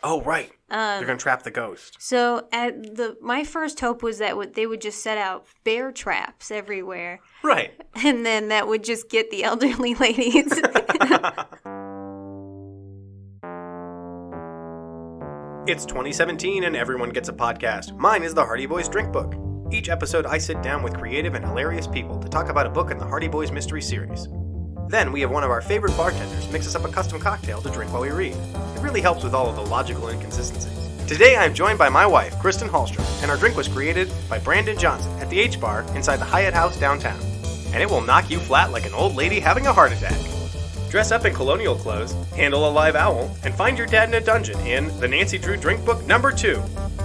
Oh, right. They're going to trap the ghost. So my first hope was that they would just set out bear traps everywhere. Right. And then that would just get the elderly ladies. It's 2017 and everyone gets a podcast. Mine is the Hardy Boys Drink Book. Each episode I sit down with creative and hilarious people to talk about a book in the Hardy Boys Mystery Series. Then we have one of our favorite bartenders mix us up a custom cocktail to drink while we read. It really helps with all of the logical inconsistencies. Today I am joined by my wife, Kristen Hallstrom, and our drink was created by Brandon Johnson at the H Bar inside the Hyatt House downtown. And it will knock you flat like an old lady having a heart attack. Dress up in colonial clothes, handle a live owl, and find your dad in a dungeon in the Nancy Drew Drink Book number 2,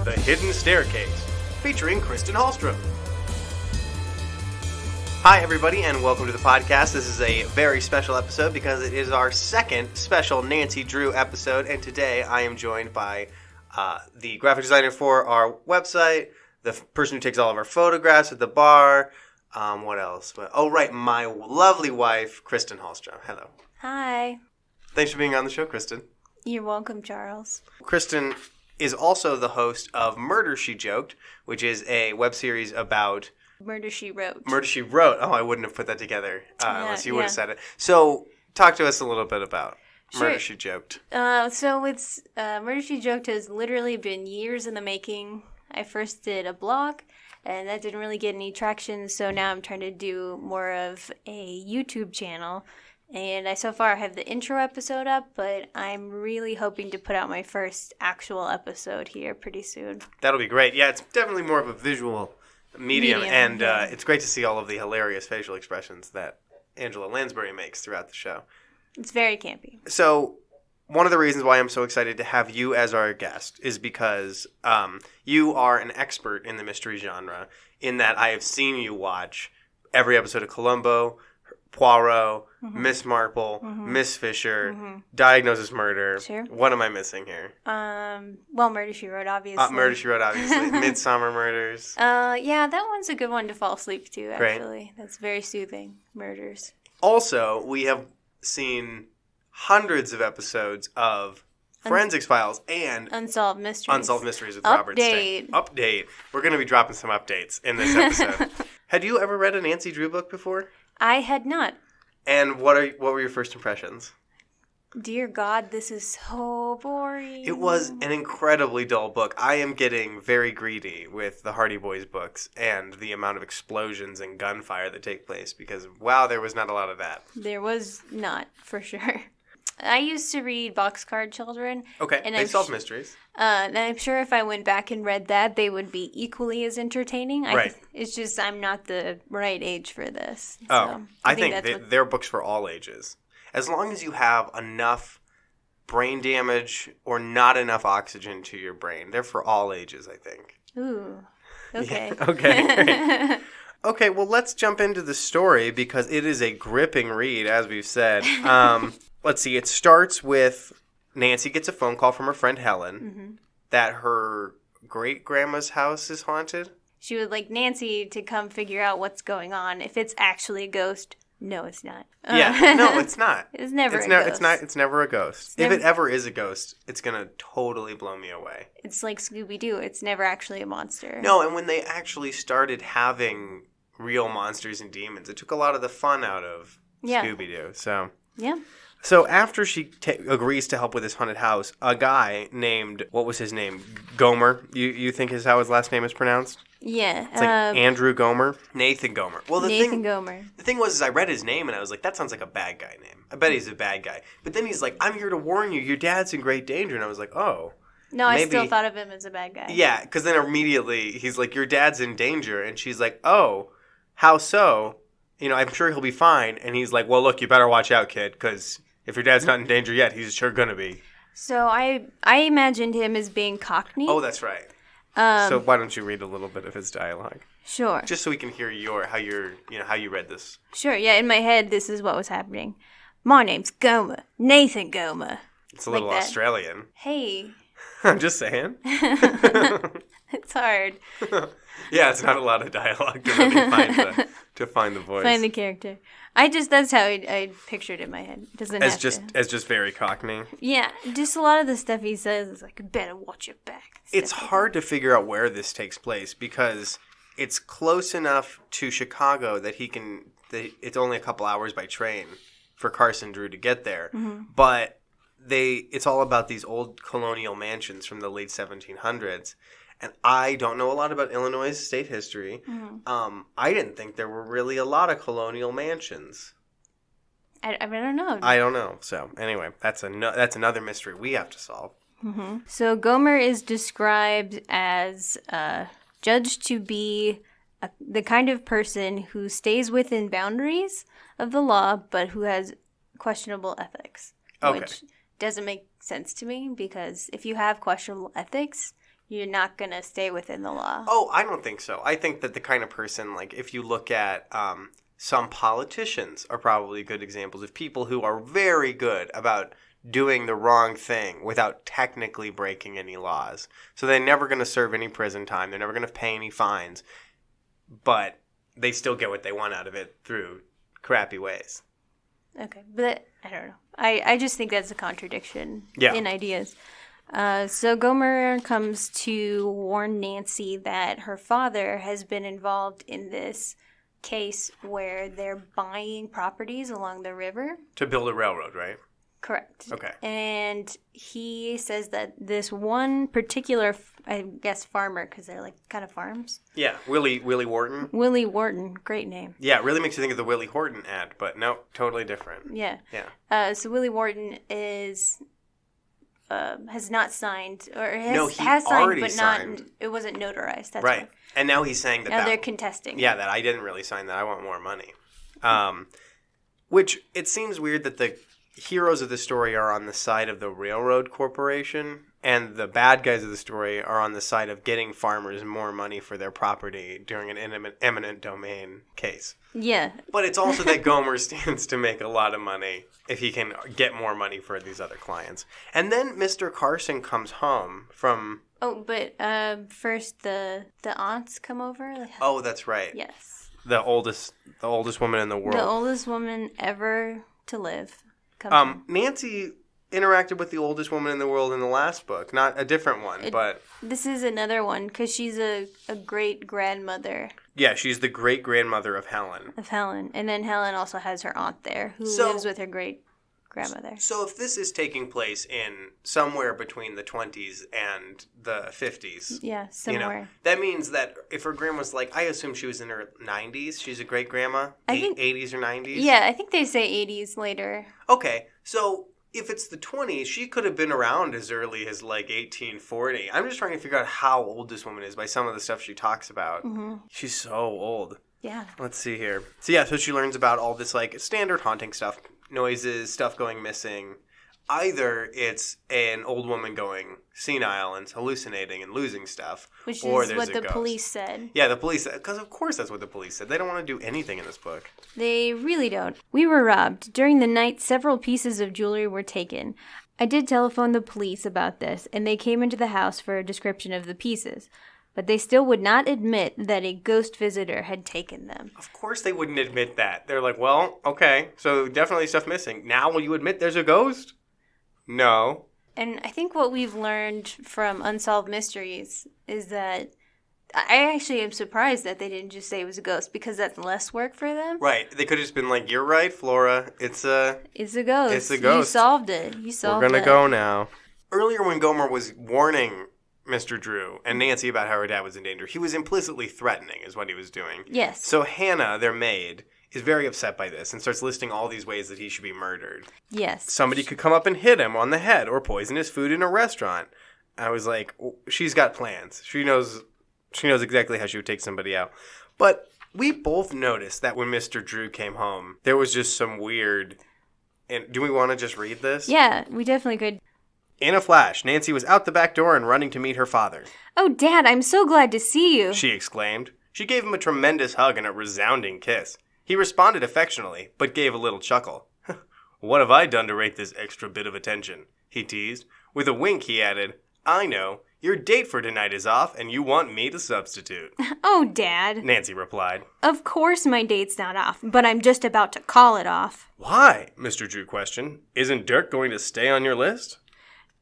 The Hidden Staircase, featuring Kristen Hallstrom. Hi, everybody, and welcome to the podcast. This is a very special episode because it is our second special Nancy Drew episode, and today I am joined by the graphic designer for our website, the person who takes all of our photographs at the bar. What else? My lovely wife, Kristen Hallstrom. Hello. Hi. Thanks for being on the show, Kristen. You're welcome, Charles. Kristen is also the host of Murder, She Joked, which is a web series about... Murder, She Wrote. Murder, She Wrote. Oh, I wouldn't have put that together unless you would have said it. So, talk to us a little bit about Murder, She Joked. So it's Murder, She Joked has literally been years in the making. I first did a blog, and that didn't really get any traction, so now I'm trying to do more of a YouTube channel. And I so far have the intro episode up, but I'm really hoping to put out my first actual episode here pretty soon. That'll be great. Yeah, it's definitely more of a visual medium and it's great to see all of the hilarious facial expressions that Angela Lansbury makes throughout the show. It's very campy. So, one of the reasons why I'm so excited to have you as our guest is because you are an expert in the mystery genre, in that I have seen you watch every episode of Columbo, Poirot, Miss Marple, Miss Fisher, Diagnosis Murder. Sure. What am I missing here? Murder, She Wrote, obviously. Murder, She Wrote, obviously. Midsummer Murders. Yeah, that one's a good one to fall asleep to, actually. Great. That's very soothing. Murders. Also, we have seen hundreds of episodes of Forensics Files and Unsolved Mysteries with Robert Sting. Update. We're going to be dropping some updates in this episode. Had you ever read a Nancy Drew book before? I had not. And what were your first impressions? Dear God, this is so boring. It was an incredibly dull book. I am getting very greedy with the Hardy Boys books and the amount of explosions and gunfire that take place because, wow, there was not a lot of that. There was not, for sure. I used to read Boxcar Children. Okay, and they solve mysteries. And I'm sure if I went back and read that, they would be equally as entertaining. Right. It's just I'm not the right age for this. So I think they're books for all ages. As long as you have enough brain damage or not enough oxygen to your brain, they're for all ages, I think. Ooh, okay. Yeah, okay, great. Okay, well, let's jump into the story because it is a gripping read, as we've said. Let's see, it starts with Nancy gets a phone call from her friend Helen that her great-grandma's house is haunted. She would like Nancy to come figure out what's going on. If it's actually a ghost, no, it's not. Yeah, no, it's not. It's never a ghost. It's never a ghost. If it ever is a ghost, it's going to totally blow me away. It's like Scooby-Doo. It's never actually a monster. No, and when they actually started having real monsters and demons, it took a lot of the fun out of Scooby-Doo. So yeah. So after she agrees to help with this haunted house, a guy named, what was his name? Gomer. You think his last name is pronounced? Yeah. It's like Andrew Gomer? Nathan Gomer. Well, Nathan Gomer. The thing was, I read his name and I was like, that sounds like a bad guy name. I bet he's a bad guy. But then he's like, I'm here to warn you. Your dad's in great danger. And I was like, oh. No, maybe. I still thought of him as a bad guy. Yeah, because then immediately he's like, your dad's in danger. And she's like, oh, how so? You know, I'm sure he'll be fine. And he's like, well, look, you better watch out, kid, because if your dad's not in danger yet, he's sure going to be. So I imagined him as being Cockney. Oh, that's right. So why don't you read a little bit of his dialogue? Sure. Just so we can hear how you read this. Sure. Yeah, in my head, this is what was happening. My name's Gomer, Nathan Gomer. It's a little Australian. Hey, I'm just saying. It's hard. Yeah, it's not a lot of dialogue to really find the voice. Find the character. That's how I pictured it in my head. It doesn't have to. As just very Cockney. Yeah, just a lot of the stuff he says is like, better watch your back. It's hard to figure out where this takes place because it's close enough to Chicago that it's only a couple hours by train for Carson Drew to get there. Mm-hmm. But it's all about these old colonial mansions from the late 1700s. And I don't know a lot about Illinois' state history. Mm-hmm. I didn't think there were really a lot of colonial mansions. I don't know. I don't know. So anyway, that's another mystery we have to solve. Mm-hmm. So Gomer is described as judged to be the kind of person who stays within boundaries of the law, but who has questionable ethics. Okay. Which doesn't make sense to me because if you have questionable ethics, you're not going to stay within the law. Oh, I don't think so. I think that the kind of person, like, if you look at some politicians are probably good examples of people who are very good about doing the wrong thing without technically breaking any laws. So they're never going to serve any prison time. They're never going to pay any fines. But they still get what they want out of it through crappy ways. Okay, but I don't know. I just think that's a contradiction in ideas. So Gomer comes to warn Nancy that her father has been involved in this case where they're buying properties along the river. To build a railroad, right? Correct. Okay. And he says that this one particular, I guess, farmer, because they're like kind of farms. Yeah, Willie Wharton. Willie Wharton, great name. Yeah, it really makes you think of the Willie Horton ad, but no, totally different. Yeah. Yeah. So Willie Wharton has not signed, or has signed, but signed. Not. It wasn't notarized. That's right. Why. And now he's saying that. Now they're contesting. Yeah, that I didn't really sign that. I want more money. Which it seems weird that the heroes of the story are on the side of the railroad corporation, and the bad guys of the story are on the side of getting farmers more money for their property during an eminent domain case. Yeah. But it's also that Gomer stands to make a lot of money if he can get more money for these other clients. And then Mr. Carson comes home from... Oh, but first the aunts come over? Oh, that's right. Yes. The oldest woman in the world. The oldest woman ever to live. Nancy interacted with the oldest woman in the world in the last book. Not a different one, but... This is another one, because she's a great-grandmother. Yeah, she's the great-grandmother of Helen. And then Helen also has her aunt there, who lives with her great-grandmother. So if this is taking place in somewhere between the 20s and the 50s... Yeah, somewhere. You know, that means that if her grandma's like... I assume she was in her 90s. She's a great-grandma? 80s or 90s? Yeah, I think they say 80s later. Okay, so... If it's the 20s, she could have been around as early as, like, 1840. I'm just trying to figure out how old this woman is by some of the stuff she talks about. Mm-hmm. She's so old. Yeah. Let's see here. So she learns about all this, like, standard haunting stuff. Noises, stuff going missing. Either it's an old woman going senile and hallucinating and losing stuff. Which or is what the police said. Yeah, the police said. Because of course that's what the police said. They don't want to do anything in this book. They really don't. We were robbed. During the night, several pieces of jewelry were taken. I did telephone the police about this, and they came into the house for a description of the pieces. But they still would not admit that a ghost visitor had taken them. Of course they wouldn't admit that. They're like, well, okay, so definitely stuff missing. Now will you admit there's a ghost? No. And I think what we've learned from Unsolved Mysteries is that I actually am surprised that they didn't just say it was a ghost, because that's less work for them. Right. They could have just been like, you're right, Flora. It's a ghost. It's a ghost. You solved it. We're going to go now. Earlier when Gomer was warning Mr. Drew and Nancy about how her dad was in danger, he was implicitly threatening is what he was doing. Yes. So Hannah, their maid, is very upset by this and starts listing all these ways that he should be murdered. Yes. Somebody could come up and hit him on the head or poison his food in a restaurant. I was like, she's got plans. She knows exactly how she would take somebody out. But we both noticed that when Mr. Drew came home, there was just some weird... And do we want to just read this? Yeah, we definitely could. In a flash, Nancy was out the back door and running to meet her father. Oh, Dad, I'm so glad to see you, she exclaimed. She gave him a tremendous hug and a resounding kiss. He responded affectionately, but gave a little chuckle. What have I done to rate this extra bit of attention? He teased. With a wink, he added, I know. Your date for tonight is off, and you want me to substitute. Oh, Dad. Nancy replied. Of course my date's not off, but I'm just about to call it off. Why? Mr. Drew questioned. Isn't Dirk going to stay on your list?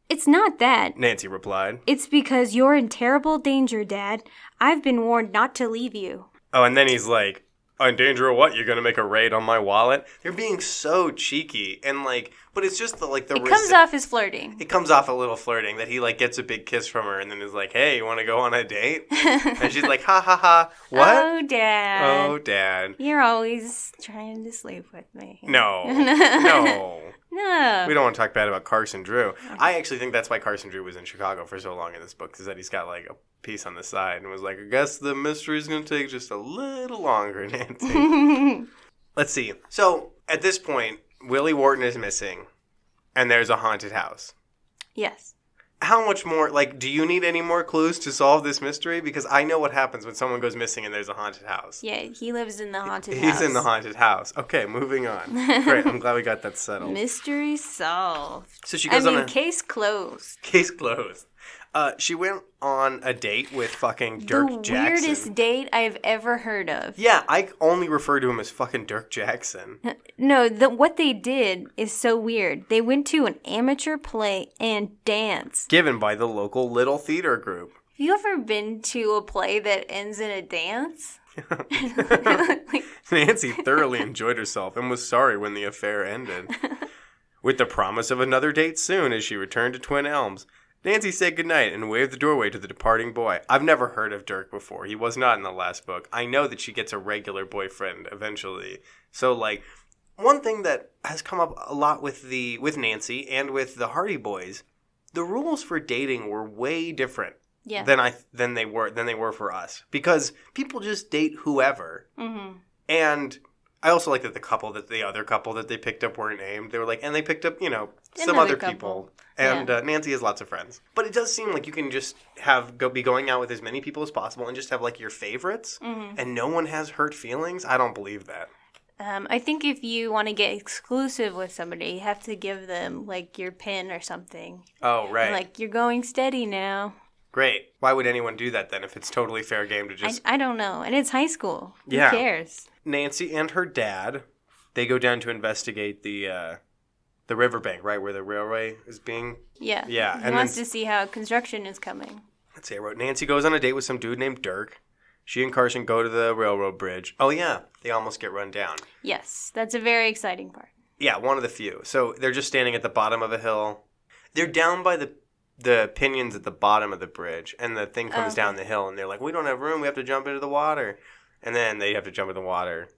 It's not that. Nancy replied. It's because you're in terrible danger, Dad. I've been warned not to leave you. Oh, and then he's like, in danger of what? You're going to make a raid on my wallet? They're being so cheeky and but it's just the It comes off as flirting. It comes off a little flirting that he gets a big kiss from her and then is like, hey, you want to go on a date? And she's like, ha ha ha. What? Oh, Dad. Oh, Dad. You're always trying to sleep with me. No. No. No. We don't want to talk bad about Carson Drew. Okay. I actually think that's why Carson Drew was in Chicago for so long in this book, is that he's got a piece on the side and was like, I guess the mystery's going to take just a little longer, Nancy. Let's see. So, at this point, Willie Wharton is missing, and there's a haunted house. Yes. How much more, do you need any more clues to solve this mystery? Because I know what happens when someone goes missing and there's a haunted house. Yeah, he lives in the haunted house. He's in the haunted house. Okay, moving on. Great, I'm glad we got that settled. Mystery solved. So she goes case closed. Case closed. She went on a date with fucking Dirk Jackson. The weirdest date I've ever heard of. Yeah, I only refer to him as fucking Dirk Jackson. No, what they did is so weird. They went to an amateur play and dance. Given by the local Little Theater Group. Have you ever been to a play that ends in a dance? Nancy thoroughly enjoyed herself and was sorry when the affair ended. With the promise of another date soon as she returned to Twin Elms, Nancy said goodnight and waved the doorway to the departing boy. I've never heard of Dirk before. He was not in the last book. I know that she gets a regular boyfriend eventually. So, one thing that has come up a lot with Nancy and with the Hardy Boys, the rules for dating were way different than they were for us. Because people just date whoever. Mm-hmm. And I also like that the other couple that they picked up weren't named. They were and they picked up, some other people. And Nancy has lots of friends. But it does seem like you can just be going out with as many people as possible and just have your favorites. Mm-hmm. And no one has hurt feelings. I don't believe that. I think if you want to get exclusive with somebody, you have to give them your pin or something. Oh, right. And, you're going steady now. Great. Why would anyone do that then if it's totally fair game to just... I don't know. And it's high school. Who cares? Nancy and her dad, they go down to investigate the riverbank, right, where the railway is being... Yeah. Yeah. He wants to see how construction is coming. Let's see, I wrote, Nancy goes on a date with some dude named Dirk. She and Carson go to the railroad bridge. Oh, yeah. They almost get run down. Yes. That's a very exciting part. Yeah, one of the few. So they're just standing at the bottom of a hill. They're down by the pinions at the bottom of the bridge, and the thing comes down the hill, and they're like, we don't have room. We have to jump into the water. And then they have to jump in the water.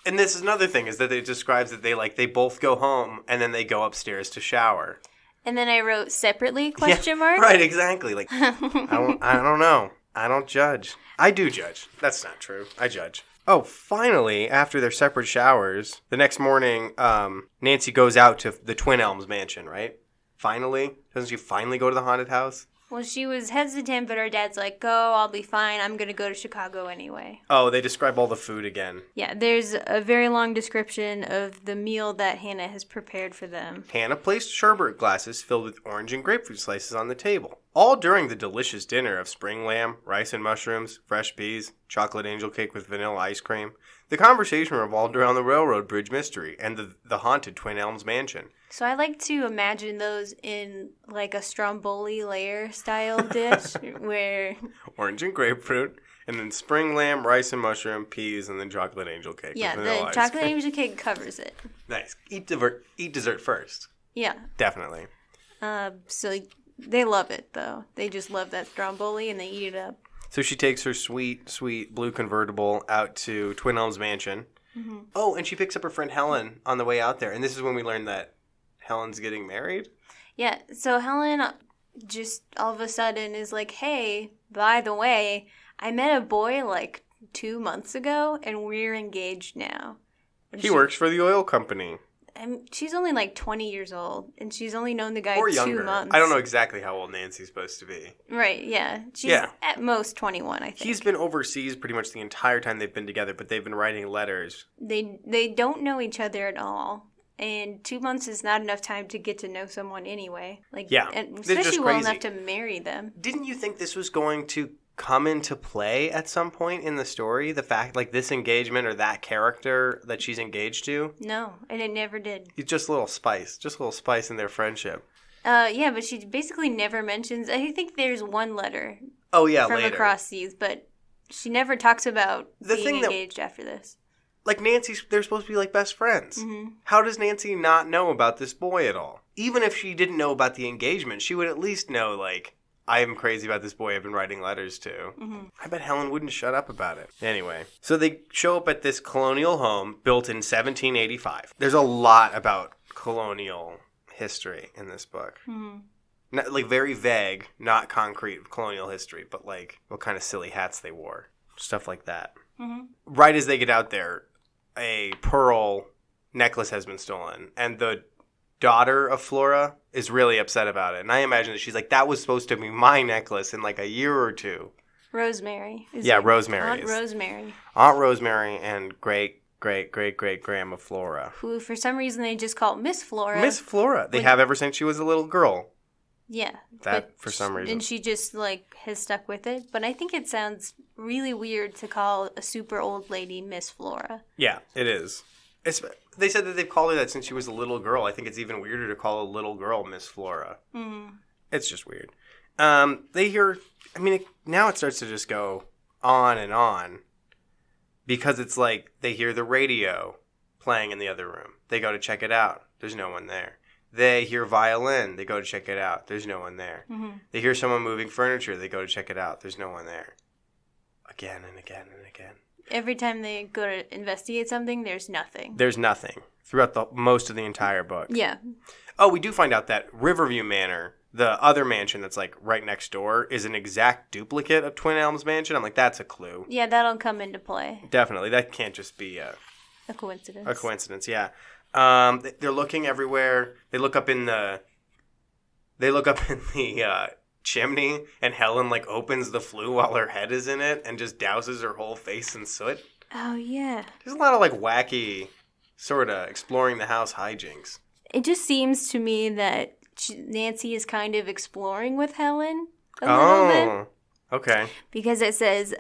And this is another thing, is that it describes that they both go home, and then they go upstairs to shower. And then I wrote separately, question mark? Right, exactly. I don't know. I don't judge. I do judge. That's not true. I judge. Oh, finally, after their separate showers, the next morning, Nancy goes out to the Twin Elms mansion, right? Finally? Doesn't she finally go to the haunted house? Well, she was hesitant, but her dad's like, go, I'll be fine. I'm going to go to Chicago anyway. Oh, they describe all the food again. Yeah, there's a very long description of the meal that Hannah has prepared for them. Hannah placed sherbet glasses filled with orange and grapefruit slices on the table. All during the delicious dinner of spring lamb, rice and mushrooms, fresh peas, chocolate angel cake with vanilla ice cream. The conversation revolved around the railroad bridge mystery and the haunted Twin Elms mansion. So I like to imagine those in a Stromboli layer style dish where... Orange and grapefruit, and then spring lamb, rice and mushroom, peas, and then chocolate angel cake with vanilla ice cream. Yeah, the chocolate angel cake covers it. Nice. Eat dessert first. Yeah. Definitely. So they love it, though. They just love that Stromboli, and they eat it up. So she takes her sweet, sweet blue convertible out to Twin Elms Mansion. Mm-hmm. Oh, and she picks up her friend Helen on the way out there. And this is when we learn that Helen's getting married? Yeah, so Helen just all of a sudden is like, hey, by the way, I met a boy 2 months ago, and we're engaged now. And he works for the oil company. She's only 20 years old, and she's only known the guy or 2 younger. months. I don't know exactly how old Nancy's supposed to be. Right, yeah. She's at most 21, I think. He's been overseas pretty much the entire time they've been together, but they've been writing letters. They don't know each other at all. And 2 months is not enough time to get to know someone anyway. They're And just especially well crazy. enough to marry them. Didn't you think this was going to come into play at some point in the story? The fact, like, this engagement or that character that she's engaged to? No, and it never did. It's just a little spice in their friendship. Yeah, but she basically never mentions. I think there's one letter. Oh, yeah, from later. across seas, but she never talks about being engaged after this. Like, they're supposed to be, like, best friends. Mm-hmm. How does Nancy not know about this boy at all? Even if she didn't know about the engagement, she would at least know, like, I am crazy about this boy I've been writing letters to. Mm-hmm. I bet Helen wouldn't shut up about it. Anyway, so they show up at this colonial home built in 1785. There's a lot about colonial history in this book. Mm-hmm. Not, like, very vague, not concrete colonial history, but, like, what kind of silly hats they wore. Stuff like that. Mm-hmm. Right as they get out there, a pearl necklace has been stolen, and the daughter of Flora is really upset about it. And I imagine that she's like, that was supposed to be my necklace in, like, a year or two. Rosemary. Rosemary. Aunt Rosemary. Aunt Rosemary and great-great-great-great-grandma Flora. Who, for some reason, they just call Miss Flora. Miss Flora. They have ever since she was a little girl. Yeah. That, for some reason. And she just, like, has stuck with it. But I think it sounds really weird to call a super old lady Miss Flora. Yeah, it is. They said that they've called her that since she was a little girl. I think it's even weirder to call a little girl Miss Flora. Mm-hmm. It's just weird. They hear... I mean, now it starts to just go on and on. Because it's like they hear the radio playing in the other room. They go to check it out. There's no one there. They hear violin. They go to check it out. There's no one there. Mm-hmm. They hear someone moving furniture. They go to check it out. There's no one there. Again and again and again. Every time they go to investigate something, there's nothing. There's nothing throughout most of the entire book. Yeah. Oh, we do find out that Riverview Manor, the other mansion that's, like, right next door, is an exact duplicate of Twin Elms Mansion. I'm like, that's a clue. Yeah, that'll come into play. Definitely. That can't just be a coincidence. A coincidence, yeah. They're looking everywhere. They look up in the chimney, and Helen, like, opens the flue while her head is in it and just douses her whole face in soot. Oh, yeah. There's a lot of, like, wacky sort of exploring the house hijinks. It just seems to me that Nancy is kind of exploring with Helen a little bit. Okay. Because it says,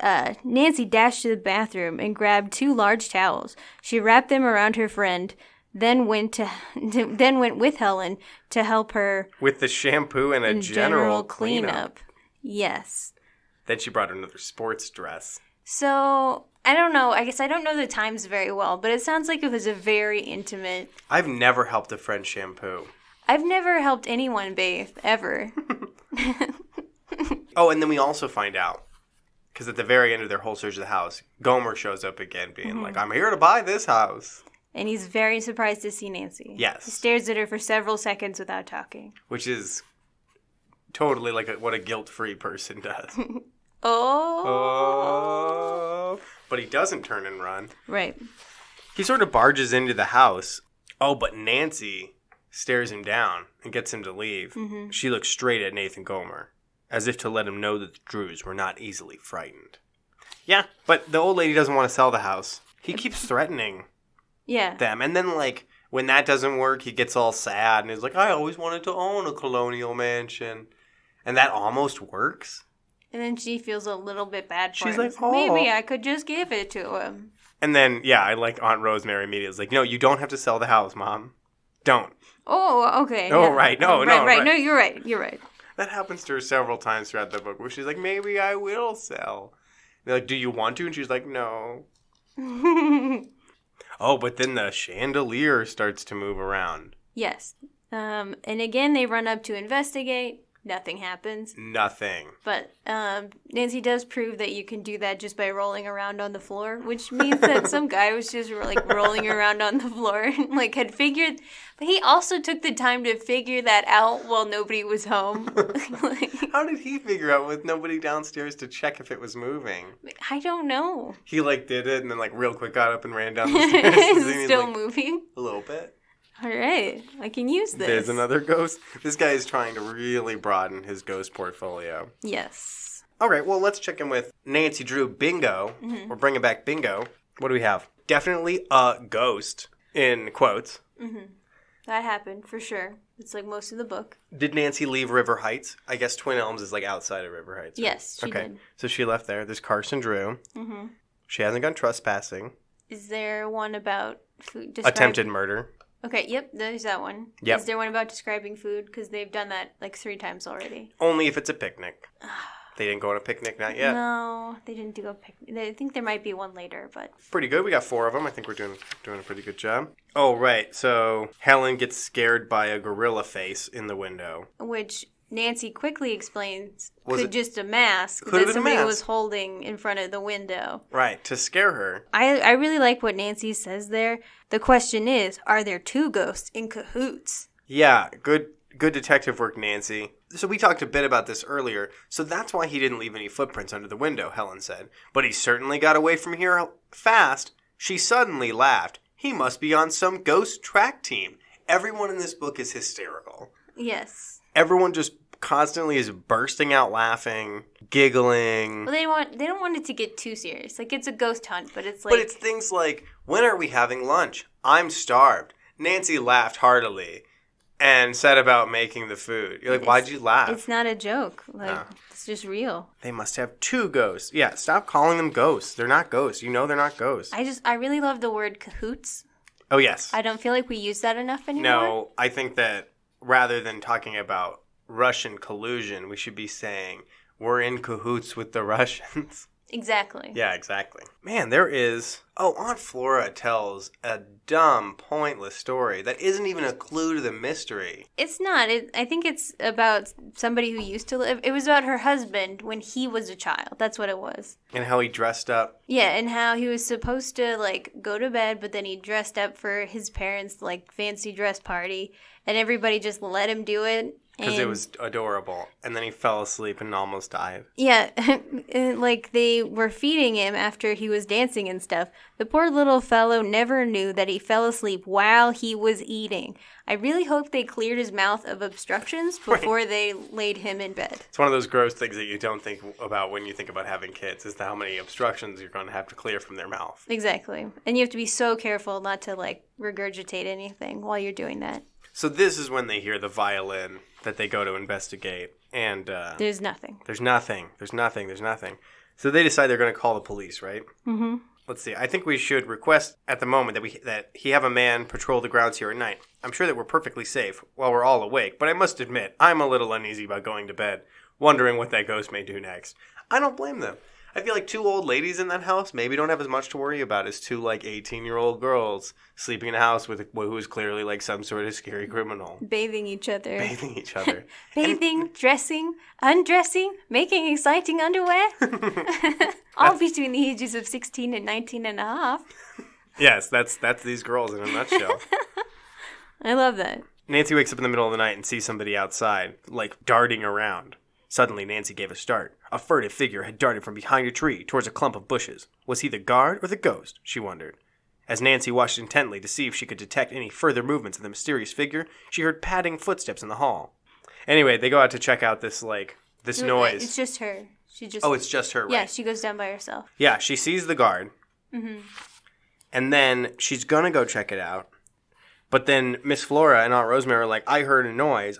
Nancy dashed to the bathroom and grabbed 2 large towels. She wrapped them around her friend, then went with Helen to help her with the shampoo and a general cleanup. Yes. Then she brought another sports dress. So, I don't know. I guess I don't know the times very well, but it sounds like it was a very intimate... I've never helped a friend shampoo. I've never helped anyone bathe, ever. Oh, and then we also find out, because at the very end of their whole search of the house, Gomer shows up again being like, I'm here to buy this house. And he's very surprised to see Nancy. Yes. He stares at her for several seconds without talking. Which is totally like what a guilt-free person does. Oh. But he doesn't turn and run. Right. He sort of barges into the house. Oh, but Nancy stares him down and gets him to leave. Mm-hmm. She looks straight at Nathan Gomer, as if to let him know that the Drews were not easily frightened. Yeah, but the old lady doesn't want to sell the house. He keeps threatening them. And then, like, when that doesn't work, he gets all sad and he's like, I always wanted to own a colonial mansion. And that almost works. And then she feels a little bit bad for him. She's like, oh. Maybe I could just give it to him. And then, I like Aunt Rosemary immediately. It's like, no, you don't have to sell the house, Mom. Don't. Oh, okay. Oh, yeah. right. No, right. No, you're right. You're right. That happens to her several times throughout the book where she's like, maybe I will sell. And they're like, do you want to? And she's like, no. Oh, but then the chandelier starts to move around. Yes. And again, they run up to investigate. Nothing happens. Nothing. But Nancy does prove that you can do that just by rolling around on the floor, which means that some guy was just like rolling around on the floor and like had figured. But he also took the time to figure that out while nobody was home. How did he figure out with nobody downstairs to check if it was moving? I don't know. He like did it and then like real quick got up and ran down the stairs. It's still like, moving? A little bit. All right, I can use this. There's another ghost. This guy is trying to really broaden his ghost portfolio. Yes. All right, well, let's check in with Nancy Drew Bingo. Mm-hmm. We're bringing back Bingo. What do we have? Definitely a ghost, in quotes. Mm-hmm. That happened, for sure. It's like most of the book. Did Nancy leave River Heights? I guess Twin Elms is like outside of River Heights. Right? Yes, she did. So she left there. There's Carson Drew. Mm-hmm. She hasn't gone trespassing. Is there one about food? Attempted murder. Okay, yep, there's that one. Yep. Is there one about describing food? Because they've done that like 3 times already. Only if it's a picnic. They didn't go on a picnic, not yet. No, they didn't do a picnic. I think there might be one later, but... Pretty good. We got 4 of them. I think we're doing a pretty good job. Oh, right. So Helen gets scared by a gorilla face in the window. Which Nancy quickly explains Was could it- just a mask Could have that been a somebody mask. was holding in front of the window. Right, to scare her. I really like what Nancy says there. The question is, are there 2 ghosts in cahoots? Yeah, good detective work, Nancy. So we talked a bit about this earlier. So that's why he didn't leave any footprints under the window, Helen said. But he certainly got away from here fast. She suddenly laughed. He must be on some ghost track team. Everyone in this book is hysterical. Yes. Everyone just constantly is bursting out laughing, giggling. Well, they don't want it to get too serious. Like, it's a ghost hunt, but it's like... But it's things like, when are we having lunch? I'm starved. Nancy laughed heartily and said about making the food. You're like, why'd you laugh? It's not a joke. Like, it's just real. They must have 2 ghosts. Yeah, stop calling them ghosts. They're not ghosts. You know they're not ghosts. I really love the word cahoots. Oh, yes. I don't feel like we use that enough anymore. No, I think that rather than talking about Russian collusion, we should be saying we're in cahoots with the Russians. Exactly. Yeah, exactly. Man, there is... Oh, Aunt Flora tells a dumb, pointless story that isn't even a clue to the mystery. It's not. I think it's about somebody who used to live. It was about her husband when he was a child. That's what it was. And how he dressed up. Yeah, and how he was supposed to, like, go to bed, but then he dressed up for his parents' like, fancy dress party, and everybody just let him do it. Because it was adorable. And then he fell asleep and almost died. Yeah, like they were feeding him after he was dancing and stuff. The poor little fellow never knew that he fell asleep while he was eating. I really hope they cleared his mouth of obstructions before they laid him in bed. It's one of those gross things that you don't think about when you think about having kids, is how many obstructions you're going to have to clear from their mouth. Exactly. And you have to be so careful not to, like, regurgitate anything while you're doing that. So this is when they hear the violin that they go to investigate. And There's nothing. There's nothing. So they decide they're going to call the police, right? Mm-hmm. Let's see. I think we should request at the moment that he have a man patrol the grounds here at night. I'm sure that we're perfectly safe while we're all awake, but I must admit, I'm a little uneasy about going to bed, wondering what that ghost may do next. I don't blame them. I feel like 2 old ladies in that house maybe don't have as much to worry about as 2, like, 18-year-old girls sleeping in a house with who is clearly, like, some sort of scary criminal. Bathing each other. Bathing, dressing, undressing, making exciting underwear. All between the ages of 16 and 19 and a half. Yes, that's these girls in a nutshell. I love that. Nancy wakes up in the middle of the night and sees somebody outside, like, darting around. Suddenly, Nancy gave a start. A furtive figure had darted from behind a tree towards a clump of bushes. Was he the guard or the ghost? She wondered. As Nancy watched intently to see if she could detect any further movements of the mysterious figure, she heard padding footsteps in the hall. Anyway, they go out to check out this noise. It's just her. Oh, it's just her, right? Yeah, she goes down by herself. Yeah, she sees the guard. Mm-hmm. And then she's going to go check it out. But then Miss Flora and Aunt Rosemary are like, I heard a noise.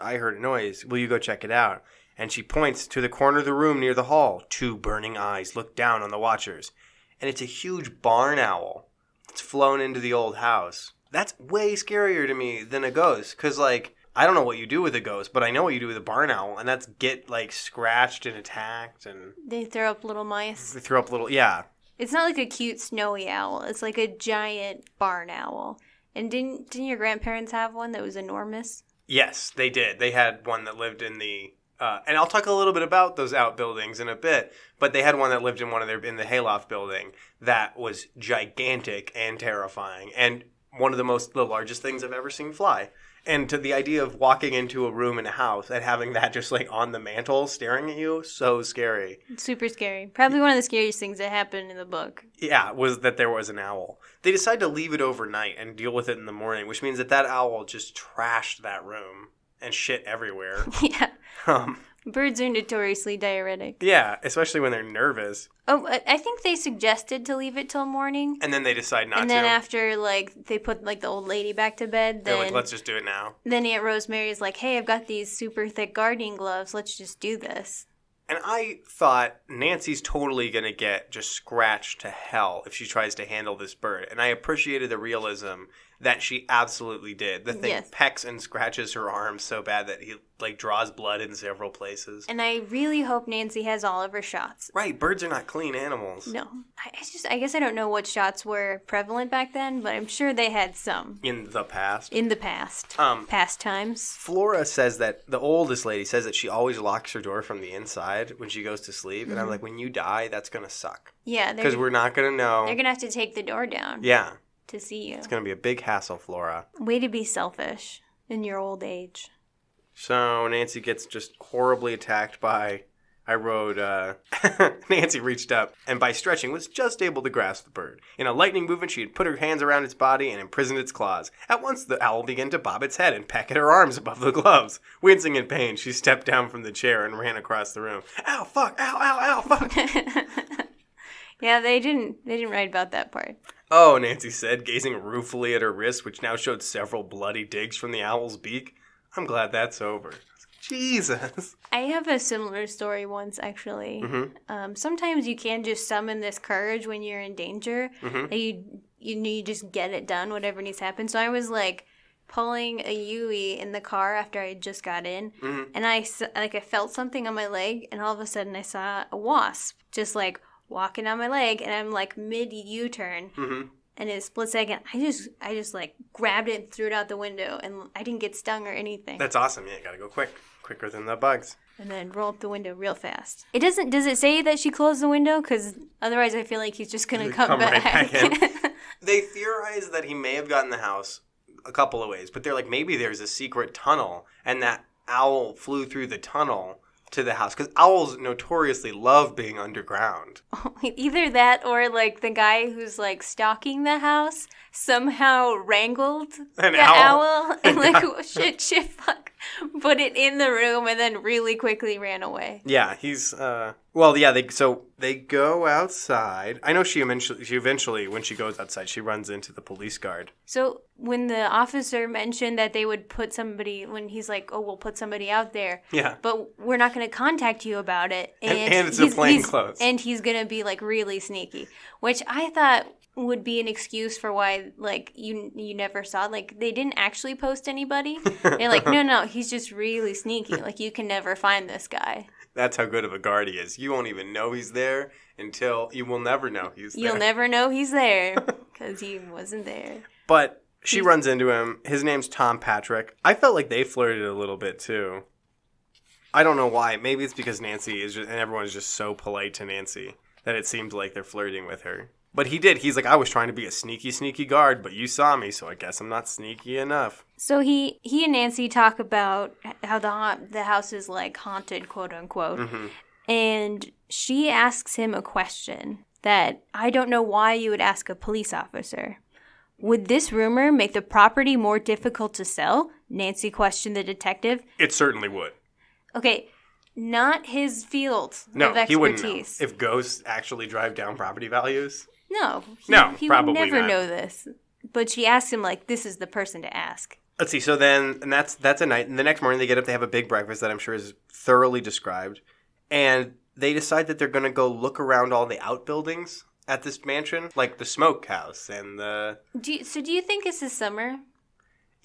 Will you go check it out? And she points to the corner of the room near the hall. 2 burning eyes look down on the watchers. And it's a huge barn owl. It's flown into the old house. That's way scarier to me than a ghost. Because, like, I don't know what you do with a ghost, but I know what you do with a barn owl. And that's get, like, scratched and attacked. And they throw up little mice. Yeah. It's not like a cute snowy owl. It's like a giant barn owl. And didn't your grandparents have one that was enormous? Yes, they did. They had one that lived in the... and I'll talk a little bit about those outbuildings in a bit, but they had one that lived in the hayloft building that was gigantic and terrifying, and one of the largest things I've ever seen fly. And to the idea of walking into a room in a house and having that just like on the mantle staring at you, so scary. Super scary. Probably one of the scariest things that happened in the book. Yeah, was that there was an owl. They decided to leave it overnight and deal with it in the morning, which means that owl just trashed that room and shit everywhere. Yeah. Birds are notoriously diuretic. Yeah, especially when they're nervous. Oh, I think they suggested to leave it till morning. And then they decide not to. And then after, like, they put, like, the old lady back to bed, they're like, let's just do it now. Then Aunt Rosemary's like, hey, I've got these super thick gardening gloves. Let's just do this. And I thought Nancy's totally going to get just scratched to hell if she tries to handle this bird. And I appreciated the realism that she absolutely did. The thing pecks and scratches her arm so bad that he, like, draws blood in several places. And I really hope Nancy has all of her shots. Right. Birds are not clean animals. No. I guess I don't know what shots were prevalent back then, but I'm sure they had some. In the past? In the past. Past times. Flora says that, the oldest lady says that she always locks her door from the inside when she goes to sleep. And I'm like, when you die, that's going to suck. Yeah. Because we're not going to know. They're going to have to take the door down. Yeah. To see you. It's going to be a big hassle, Flora. Way to be selfish in your old age. So Nancy gets just horribly attacked by, I wrote, Nancy reached up and by stretching was just able to grasp the bird. In a lightning movement, she had put her hands around its body and imprisoned its claws. At once, the owl began to bob its head and peck at her arms above the gloves. Wincing in pain, she stepped down from the chair and ran across the room. Ow, fuck, ow, ow, ow, fuck. Yeah, they didn't write about that part. Oh, Nancy said, gazing ruefully at her wrist, which now showed several bloody digs from the owl's beak. I'm glad that's over. Jesus. I have a similar story once, actually. Mm-hmm. Sometimes you can just summon this courage when you're in danger. Mm-hmm. You just get it done, whatever needs to happen. So I was, like, pulling a Yui in the car after I just got in. Mm-hmm. And I felt something on my leg, and all of a sudden I saw a wasp just, like, walking on my leg, and I'm like mid U-turn, and in a split second, I just like grabbed it and threw it out the window, and I didn't get stung or anything. That's awesome. Yeah, you gotta go quicker than the bugs. And then roll up the window real fast. Does it say that she closed the window? Because otherwise, I feel like he's just gonna come back. Right back in. They theorize that he may have gotten the house a couple of ways, but they're like, maybe there's a secret tunnel, and that owl flew through the tunnel to the house, because owls notoriously love being underground. Either that, or like the guy who's like stalking the house somehow wrangled the owl and like shit fuck, put it in the room and then really quickly ran away. Yeah, he's they go outside. I know she eventually when she goes outside, she runs into the police guard. So when the officer mentioned that they would put somebody, when he's like, oh, we'll put somebody out there. Yeah. But we're not going to contact you about it. And it's in plain clothes. And he's going to be like really sneaky, which I thought would be an excuse for why, like, you never saw. Like, they didn't actually post anybody. They're like, no, he's just really sneaky. Like, you can never find this guy. That's how good of a guard he is. You won't even know he's there until you will never know he's there. You'll never know he's there because he wasn't there. But she runs into him. His name's Tom Patrick. I felt like they flirted a little bit, too. I don't know why. Maybe it's because Nancy is just, and everyone's just so polite to Nancy that it seems like they're flirting with her. But he did. He's like, I was trying to be a sneaky guard, but you saw me, so I guess I'm not sneaky enough. So he and Nancy talk about how the house is, like, haunted, quote unquote. Mm-hmm. And she asks him a question that I don't know why you would ask a police officer. Would this rumor make the property more difficult to sell? Nancy questioned the detective. It certainly would. Okay, not his field of expertise. He wouldn't know. If ghosts actually drive down property values? No, he probably would never not. know this. But she asked him, like, this is the person to ask. Let's see. So then, and that's a night. And the next morning they get up, they have a big breakfast that I'm sure is thoroughly described. And they decide that they're going to go look around all the outbuildings at this mansion, like the smokehouse and the... Do you think it's this summer?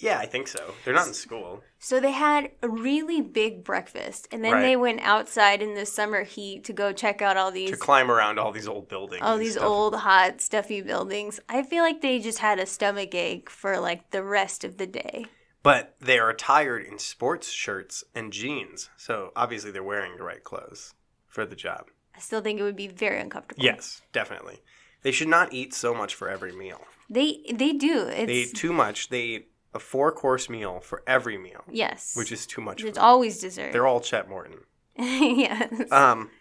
Yeah, I think so. They're not in school. So they had a really big breakfast, and then they went outside in the summer heat to go check out all these... To climb around all these old buildings. All these old, hot, stuffy buildings. I feel like they just had a stomach ache for, like, the rest of the day. But they are attired in sports shirts and jeans, so obviously they're wearing the right clothes for the job. I still think it would be very uncomfortable. Yes, definitely. They should not eat so much for every meal. They do. They eat too much. They eat a 4-course meal for every meal. Yes. Which is too much. It's always dessert. They're all Chet Morton. Yes.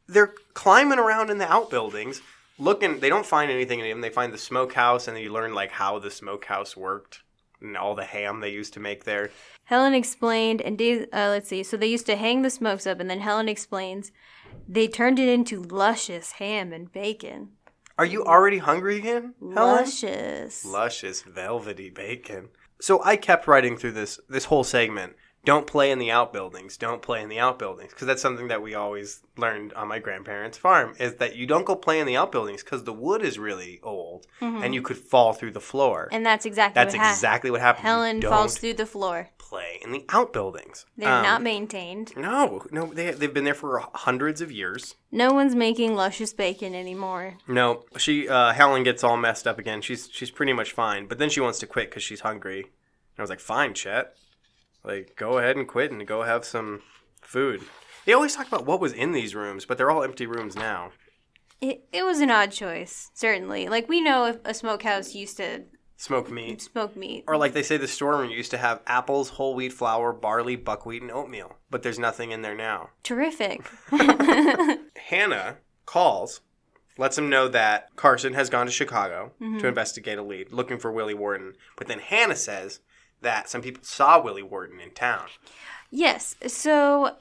They're climbing around in the outbuildings, looking. They don't find anything in them. They find the smokehouse, and then you learn, like, how the smokehouse worked. and all the ham they used to make there. Helen explained, and let's see. So they used to hang the smokes up, and then Helen explains they turned it into luscious ham and bacon. Are you already hungry again, Helen? Luscious. Luscious, velvety bacon. So I kept writing through this whole segment. Don't play in the outbuildings. Don't play in the outbuildings. Because that's something that we always learned on my grandparents' farm, is that you don't go play in the outbuildings because the wood is really old and you could fall through the floor. And that's exactly what happens. Helen falls through the floor. Play in the outbuildings. They're not maintained. No, they've been there for hundreds of years. No one's making luscious bacon anymore. No, Helen gets all messed up again. She's pretty much fine, but then she wants to quit because she's hungry. And I was like, fine, Chet. Like, go ahead and quit and go have some food. They always talk about what was in these rooms, but they're all empty rooms now. It was an odd choice, certainly. Like, we know if a smokehouse used to smoke meat. Or like they say the storeroom used to have apples, whole wheat flour, barley, buckwheat, and oatmeal. But there's nothing in there now. Terrific. Hannah calls, lets him know that Carson has gone to Chicago to investigate a lead, looking for Willie Warden. But then Hannah says that some people saw Willie Warden in town. Yes, so...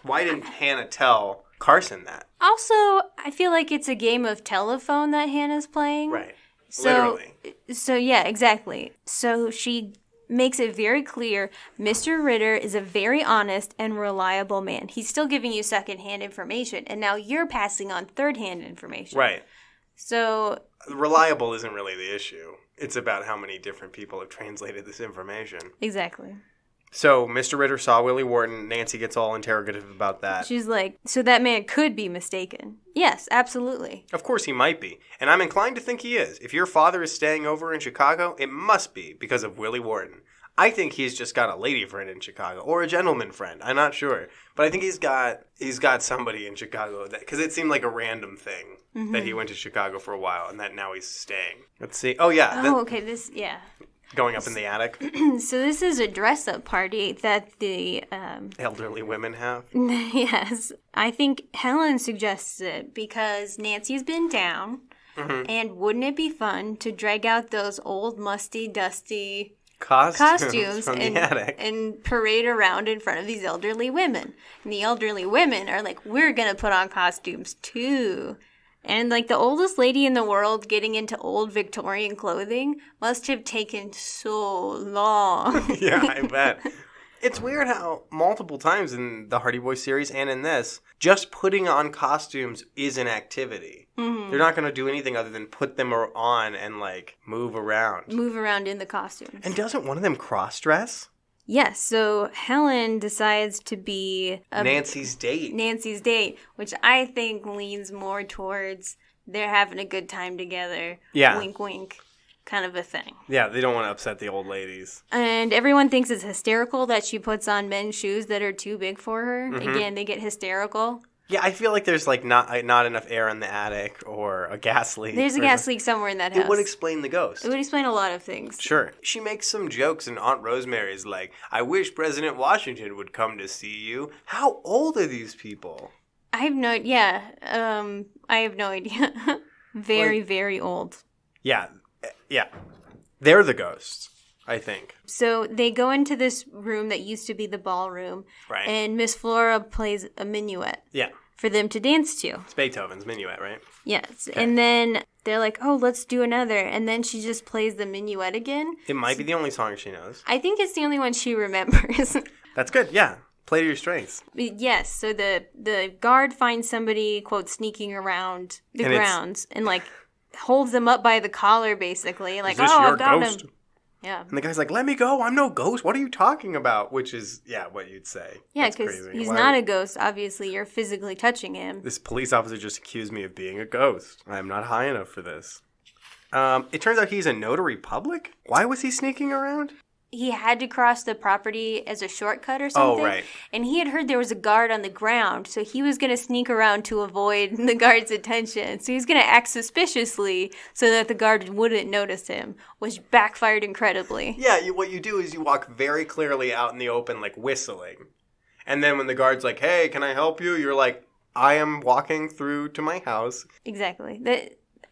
Why didn't Hannah tell Carson that? Also, I feel like it's a game of telephone that Hannah's playing. Right. Literally. So yeah, exactly. So she makes it very clear Mr. Ritter is a very honest and reliable man. He's still giving you secondhand information, and now you're passing on third-hand information. Right. So... Reliable isn't really the issue. It's about how many different people have translated this information. Exactly. So, Mr. Ritter saw Willie Warden. Nancy gets all interrogative about that. She's like, so that man could be mistaken. Yes, absolutely. Of course he might be. And I'm inclined to think he is. If your father is staying over in Chicago, it must be because of Willie Warden. I think he's just got a lady friend in Chicago. Or a gentleman friend. I'm not sure. But I think he's got somebody in Chicago. Because it seemed like a random thing that he went to Chicago for a while. And that now he's staying. Let's see. Oh, yeah. Okay. Going up in the attic. So this is a dress-up party that the... elderly women have? Yes. I think Helen suggests it because Nancy's been down. And wouldn't it be fun to drag out those old, musty, dusty... costumes from the attic. And parade around in front of these elderly women. And the elderly women are like, we're going to put on costumes too. And like the oldest lady in the world getting into old Victorian clothing must have taken so long. Yeah, I bet. It's weird how multiple times in the Hardy Boys series and in this, just putting on costumes is an activity. They're not going to do anything other than put them on and like move around. Move around in the costumes. And doesn't one of them cross-dress? Yes, so Helen decides to be... Nancy's date, which I think leans more towards they're having a good time together. Yeah. Wink, wink. Kind of a thing. Yeah, they don't want to upset the old ladies. And everyone thinks it's hysterical that she puts on men's shoes that are too big for her. Again, they get hysterical. Yeah, I feel like there's like not enough air in the attic or a gas leak. There's a gas leak somewhere in that house. It would explain the ghost. It would explain a lot of things. Sure. She makes some jokes and Aunt Rosemary's like, I wish President Washington would come to see you. How old are these people? I have no idea. Very old. Yeah. They're the ghosts, I think. So they go into this room that used to be the ballroom. Right. And Miss Flora plays a minuet. Yeah. For them to dance to. It's Beethoven's minuet, right? Yes. Okay. And then they're like, oh, let's do another. And then she just plays the minuet again. It might be the only song she knows. I think it's the only one she remembers. That's good, yeah. Play to your strengths. Yes. So the guard finds somebody, quote, sneaking around the grounds and like holds them up by the collar, basically. Like, I've got him. Yeah. And the guy's like, let me go. I'm no ghost. What are you talking about? Which is, what you'd say. Yeah, because he's not a ghost. Obviously, you're physically touching him. This police officer just accused me of being a ghost. I'm not high enough for this. It turns out he's a notary public? Why was he sneaking around? He had to cross the property as a shortcut or something. Oh, right. And he had heard there was a guard on the ground, so he was going to sneak around to avoid the guard's attention. So he was going to act suspiciously so that the guard wouldn't notice him, which backfired incredibly. Yeah, what you do is you walk very clearly out in the open, like whistling. And then when the guard's like, hey, can I help you? You're like, I am walking through to my house. Exactly.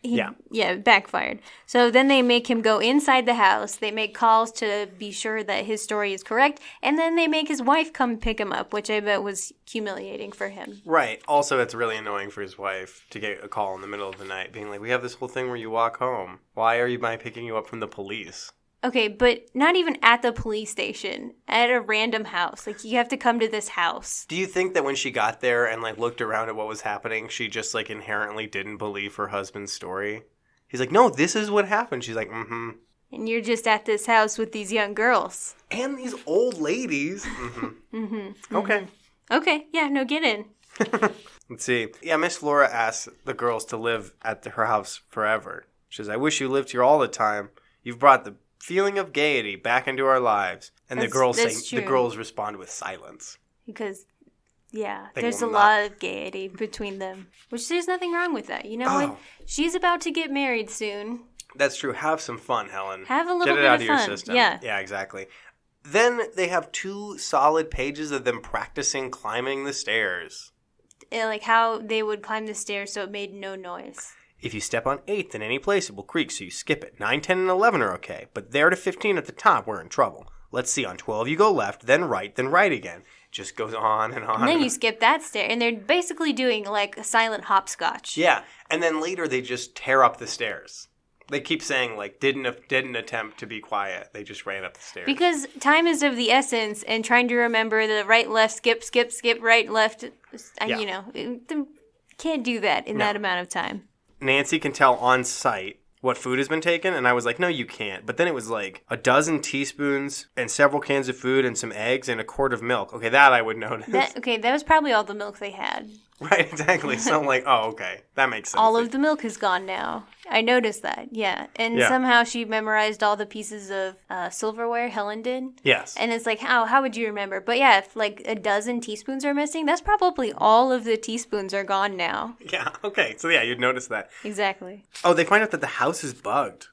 it backfired. So then they make him go inside the house. They make calls to be sure that his story is correct. And then they make his wife come pick him up, which I bet was humiliating for him. Right. Also, it's really annoying for his wife to get a call in the middle of the night being like, we have this whole thing where you walk home. Why are you picking you up from the police? Okay, but not even at the police station. At a random house. Like, you have to come to this house. Do you think that when she got there and, looked around at what was happening, she just, inherently didn't believe her husband's story? He's like, no, this is what happened. She's like, mm-hmm. And you're just at this house with these young girls. And these old ladies. Mm-hmm. Mm-hmm. Okay. Okay, yeah, no, get in. Let's see. Yeah, Miss Flora asks the girls to live at her house forever. She says, I wish you lived here all the time. You've brought the feeling of gaiety back into our lives. And the girls respond with silence. Because, there's a lot of gaiety between them. Which there's nothing wrong with that. You know what? She's about to get married soon. That's true. Have some fun, Helen. Have a little bit of fun. Get it out of your system. Yeah, exactly. Then they have 2 solid pages of them practicing climbing the stairs. Like how they would climb the stairs so it made no noise. If you step on 8th in any place, it will creak, so you skip it. 9, 10, and 11 are okay, but there to 15 at the top, we're in trouble. Let's see, on 12 you go left, then right again. It just goes on and on. And then you skip that stair, and they're basically doing like a silent hopscotch. Yeah, and then later they just tear up the stairs. They keep saying, didn't attempt to be quiet. They just ran up the stairs. Because time is of the essence, and trying to remember the right, left, skip, right, left, can't do that in that amount of time. Nancy can tell on sight what food has been taken, and I was like, no, you can't. But then it was a dozen teaspoons and several cans of food and some eggs and a quart of milk. Okay, that I would notice. That was probably all the milk they had. Right, exactly. So I'm like, oh, okay, that makes sense. All of the milk is gone now. I noticed that, yeah. And somehow she memorized all the pieces of silverware, Helen did. Yes. And it's like, how would you remember? But yeah, if a dozen teaspoons are missing, that's probably all of the teaspoons are gone now. Yeah, okay. So yeah, you'd notice that. Exactly. Oh, they find out that the house is bugged.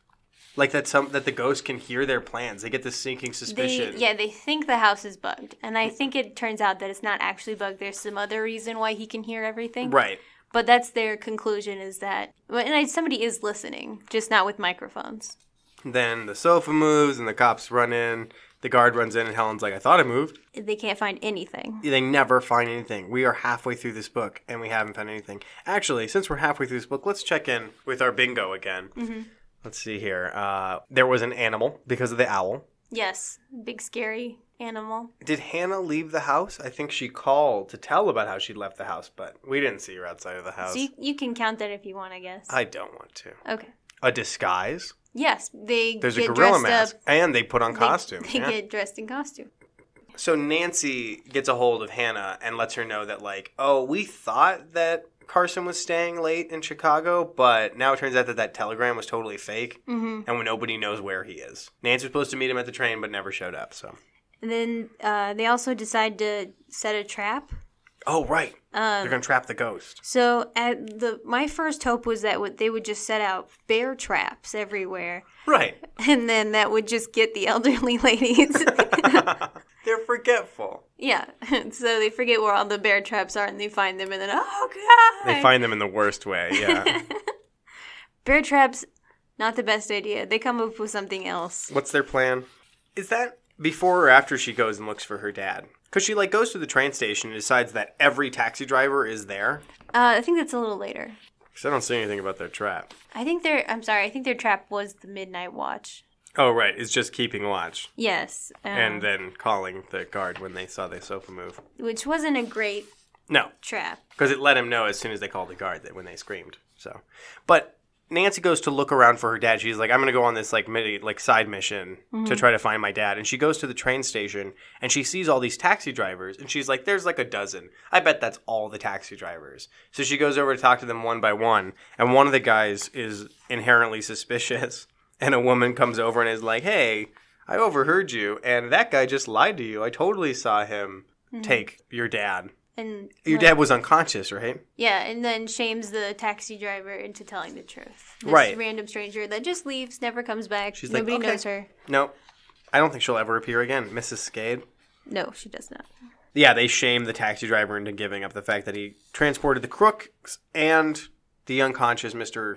That the ghost can hear their plans. They get this sinking suspicion. They think the house is bugged. And I think it turns out that it's not actually bugged. There's some other reason why he can hear everything. Right. But that's their conclusion is that... somebody is listening, just not with microphones. Then the sofa moves and the cops run in. The guard runs in and Helen's like, I thought it moved. They can't find anything. They never find anything. We are halfway through this book and we haven't found anything. Actually, since we're halfway through this book, let's check in with our bingo again. Mm-hmm. Let's see here. There was an animal because of the owl. Yes. Big scary animal. Did Hannah leave the house? I think she called to tell about how she left the house, but we didn't see her outside of the house. So you can count that if you want, I guess. I don't want to. Okay. A disguise? Yes. There's a gorilla mask. And they put on costumes. They get dressed in costume. So Nancy gets a hold of Hannah and lets her know that, we thought that Carson was staying late in Chicago, but now it turns out that telegram was totally fake, and nobody knows where he is. Nancy was supposed to meet him at the train, but never showed up, so... And then they also decide to set a trap. Oh, right. They're going to trap the ghost. So my first hope was that they would just set out bear traps everywhere. Right. And then that would just get the elderly ladies. They're forgetful. Yeah. So they forget where all the bear traps are and they find them and then, oh, God. They find them in the worst way, yeah. Bear traps, not the best idea. They come up with something else. What's their plan? Is that before or after she goes and looks for her dad? Because she, goes to the train station and decides that every taxi driver is there. I think that's a little later. Because I don't see anything about their trap. I think their trap was the midnight watch. Oh, right. It's just keeping watch. Yes. And then calling the guard when they saw the sofa move. Which wasn't a great trap. Because it let him know as soon as they called the guard that when they screamed. So, but Nancy goes to look around for her dad. She's like, I'm going to go on this side mission to try to find my dad. And she goes to the train station and she sees all these taxi drivers. And she's like, there's a dozen. I bet that's all the taxi drivers. So she goes over to talk to them one by one. And one of the guys is inherently suspicious. And a woman comes over and is like, hey, I overheard you. And that guy just lied to you. I totally saw him take your dad. And your dad was unconscious, right? Yeah, and then shames the taxi driver into telling the truth. This random stranger that just leaves, never comes back. She's Nobody knows her. No, I don't think she'll ever appear again. Mrs. Skade? No, she does not. Yeah, they shame the taxi driver into giving up the fact that he transported the crooks and The unconscious Mr.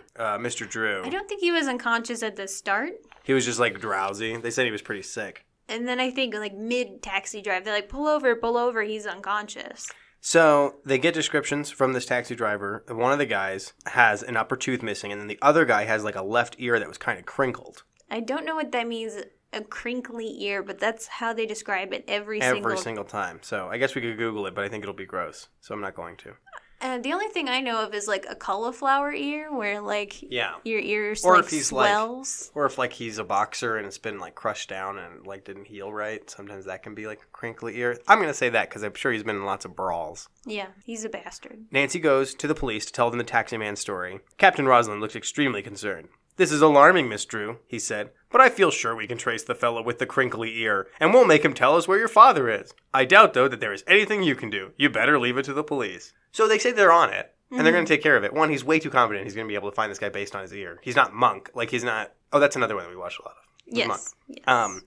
Drew. I don't think he was unconscious at the start. He was just, like, drowsy. They said he was pretty sick. And then I think, like, mid-taxi drive, they're like, pull over, he's unconscious. So they get descriptions from this taxi driver. One of the guys has an upper tooth missing, and then the other guy has, like, a left ear that was kind of crinkled. I don't know what that means, a crinkly ear, but that's how they describe it every single time. So I guess we could Google it, but I think it'll be gross, so I'm not going to. The only thing I know of is, like, a cauliflower ear where, like, your ears, or like, if he's swells. Or if, like, he's a boxer and it's been, like, crushed down and, like, didn't heal right. Sometimes that can be, like, a crinkly ear. I'm going to say that because I'm sure he's been in lots of brawls. Yeah, he's a bastard. Nancy goes to the police to tell them the taxi man's story. Captain Rosalind looks extremely concerned. "This is alarming, Miss Drew," he said, "but I feel sure we can trace the fellow with the crinkly ear, and we'll make him tell us where your father is. I doubt, though, that there is anything you can do. You better leave it to the police." So they say they're on it, and they're going to take care of it. One, he's way too confident he's going to be able to find this guy based on his ear. He's not Monk. Like, he's not... Oh, that's another one that we watched a lot of. Yes. Monk. Yes.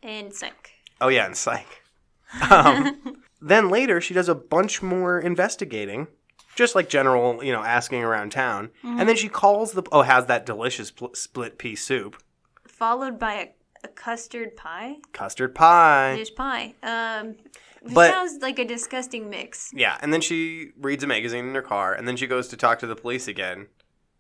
And Psych. Oh, yeah, and Psych. Then later, she does a bunch more investigating. Just like general, asking around town. Mm-hmm. And then she calls has that delicious split pea soup. Followed by a custard pie. Custard pie. Dish pie. It sounds like a disgusting mix. Yeah, and then she reads a magazine in her car, and then she goes to talk to the police again.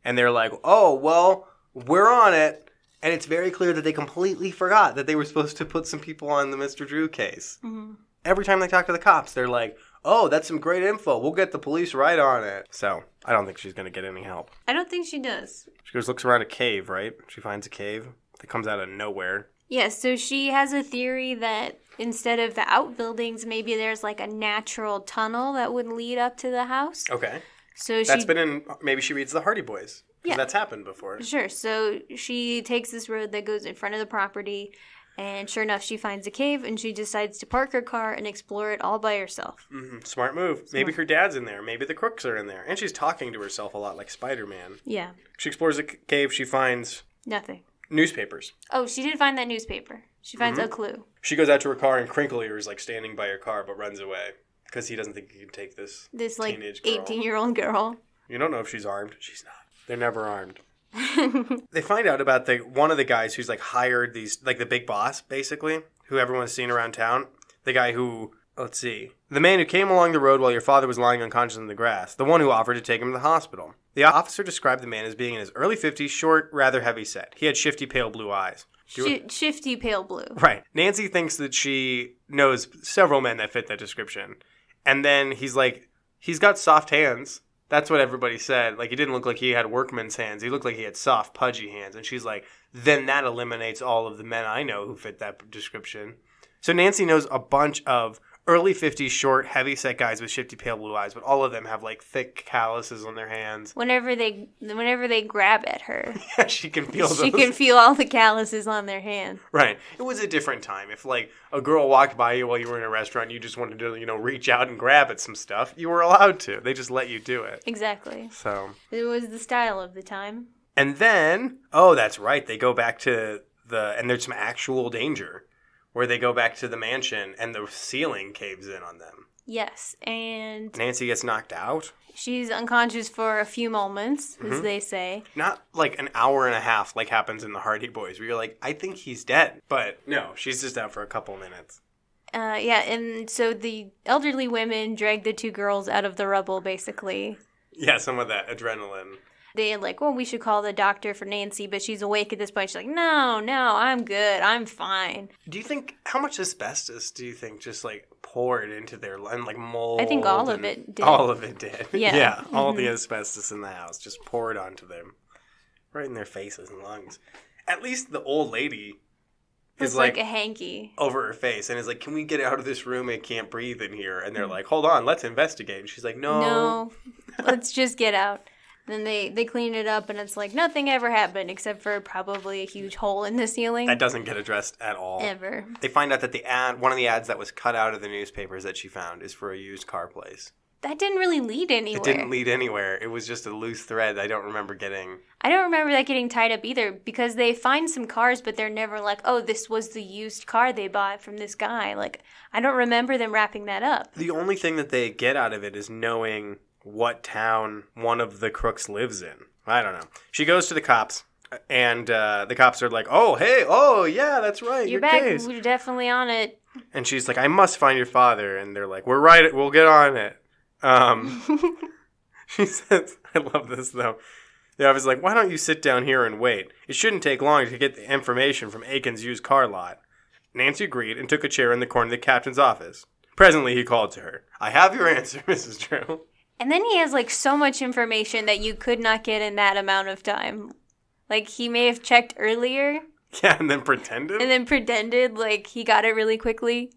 And they're like, "Oh, well, we're on it." And it's very clear that they completely forgot that they were supposed to put some people on the Mr. Drew case. Mm-hmm. Every time they talk to the cops, they're like, "Oh, that's some great info. We'll get the police right on it." So, I don't think she's going to get any help. I don't think she does. She goes, looks around a cave, right? She finds a cave that comes out of nowhere. Yeah, so she has a theory that instead of the outbuildings, maybe there's like a natural tunnel that would lead up to the house. Okay. So that's been in, maybe she reads the Hardy Boys. Yeah. That's happened before. Sure. So she takes this road that goes in front of the property. And sure enough, she finds a cave, and she decides to park her car and explore it all by herself. Mm-hmm. Smart move. Maybe her dad's in there. Maybe the crooks are in there. And she's talking to herself a lot like Spider-Man. Yeah. She explores the cave. She finds... nothing. Newspapers. Oh, she did find that newspaper. She finds a clue. She goes out to her car, and Crinkle Ear is like standing by her car, but runs away. Because he doesn't think he can take this like, teenage girl. 18-year-old girl. You don't know if she's armed. She's not. They're never armed. They find out about one of the guys who's like hired these, like the big boss, basically, who everyone's seen around town. The guy who, let's see, the man who came along the road while your father was lying unconscious in the grass. The one who offered to take him to the hospital. The officer described the man as being in his early 50s, short, rather heavy set. He had shifty pale blue eyes. Shifty pale blue. Right. Nancy thinks that she knows several men that fit that description. And then he's like, he's got soft hands. That's what everybody said. Like, he didn't look like he had workman's hands. He looked like he had soft, pudgy hands. And she's like, then that eliminates all of the men I know who fit that description. So Nancy knows a bunch of early 50s, short, heavy-set guys with shifty, pale blue eyes, but all of them have, like, thick calluses on their hands. Whenever they grab at her. Yeah, she can feel those. She can feel all the calluses on their hands. Right. It was a different time. If, like, a girl walked by you while you were in a restaurant, you just wanted to, reach out and grab at some stuff, you were allowed to. They just let you do it. Exactly. So. It was the style of the time. And then, oh, that's right, they go back to and there's some actual danger. Where they go back to the mansion and the ceiling caves in on them. Yes, and... Nancy gets knocked out. She's unconscious for a few moments, as they say. Not like an hour and a half like happens in the Hardy Boys, where you're like, I think he's dead. But no, she's just out for a couple minutes. Yeah, and so the elderly women drag the two girls out of the rubble, basically. Yeah, some of that adrenaline. They're like, well, we should call the doctor for Nancy, but she's awake at this point. She's like, no, I'm good. I'm fine. Do you think, how much asbestos do you think just like poured into their, and like mold? I think all of it did. All of it did. Yeah. Yeah, all the asbestos in the house just poured onto them. Right in their faces and lungs. At least the old lady is like a hanky over her face and is like, can we get out of this room? I can't breathe in here. And they're like, hold on, let's investigate. And she's like, no, let's just get out. Then they clean it up, and it's like nothing ever happened except for probably a huge hole in the ceiling. That doesn't get addressed at all. Ever. They find out that one of the ads that was cut out of the newspapers that she found is for a used car place. That didn't really lead anywhere. It didn't lead anywhere. It was just a loose thread I don't remember getting. I don't remember that getting tied up either, because they find some cars, but they're never like, oh, this was the used car they bought from this guy. Like, I don't remember them wrapping that up. The only thing that they get out of it is knowing what town one of the crooks lives in. I don't know. She goes to the cops, and the cops are like, oh, hey, oh, yeah, that's right. You're back. Case. We're definitely on it. And she's like, I must find your father. And they're like, we're right. We'll get on it. She says, I love this, though. The officer's like, why don't you sit down here and wait? It shouldn't take long to get the information from Aiken's used car lot. Nancy agreed and took a chair in the corner of the captain's office. Presently, he called to her. I have your answer, Mrs. Drew. And then he has, like, so much information that you could not get in that amount of time. Like, he may have checked earlier. Yeah, and then pretended? And then pretended like he got it really quickly.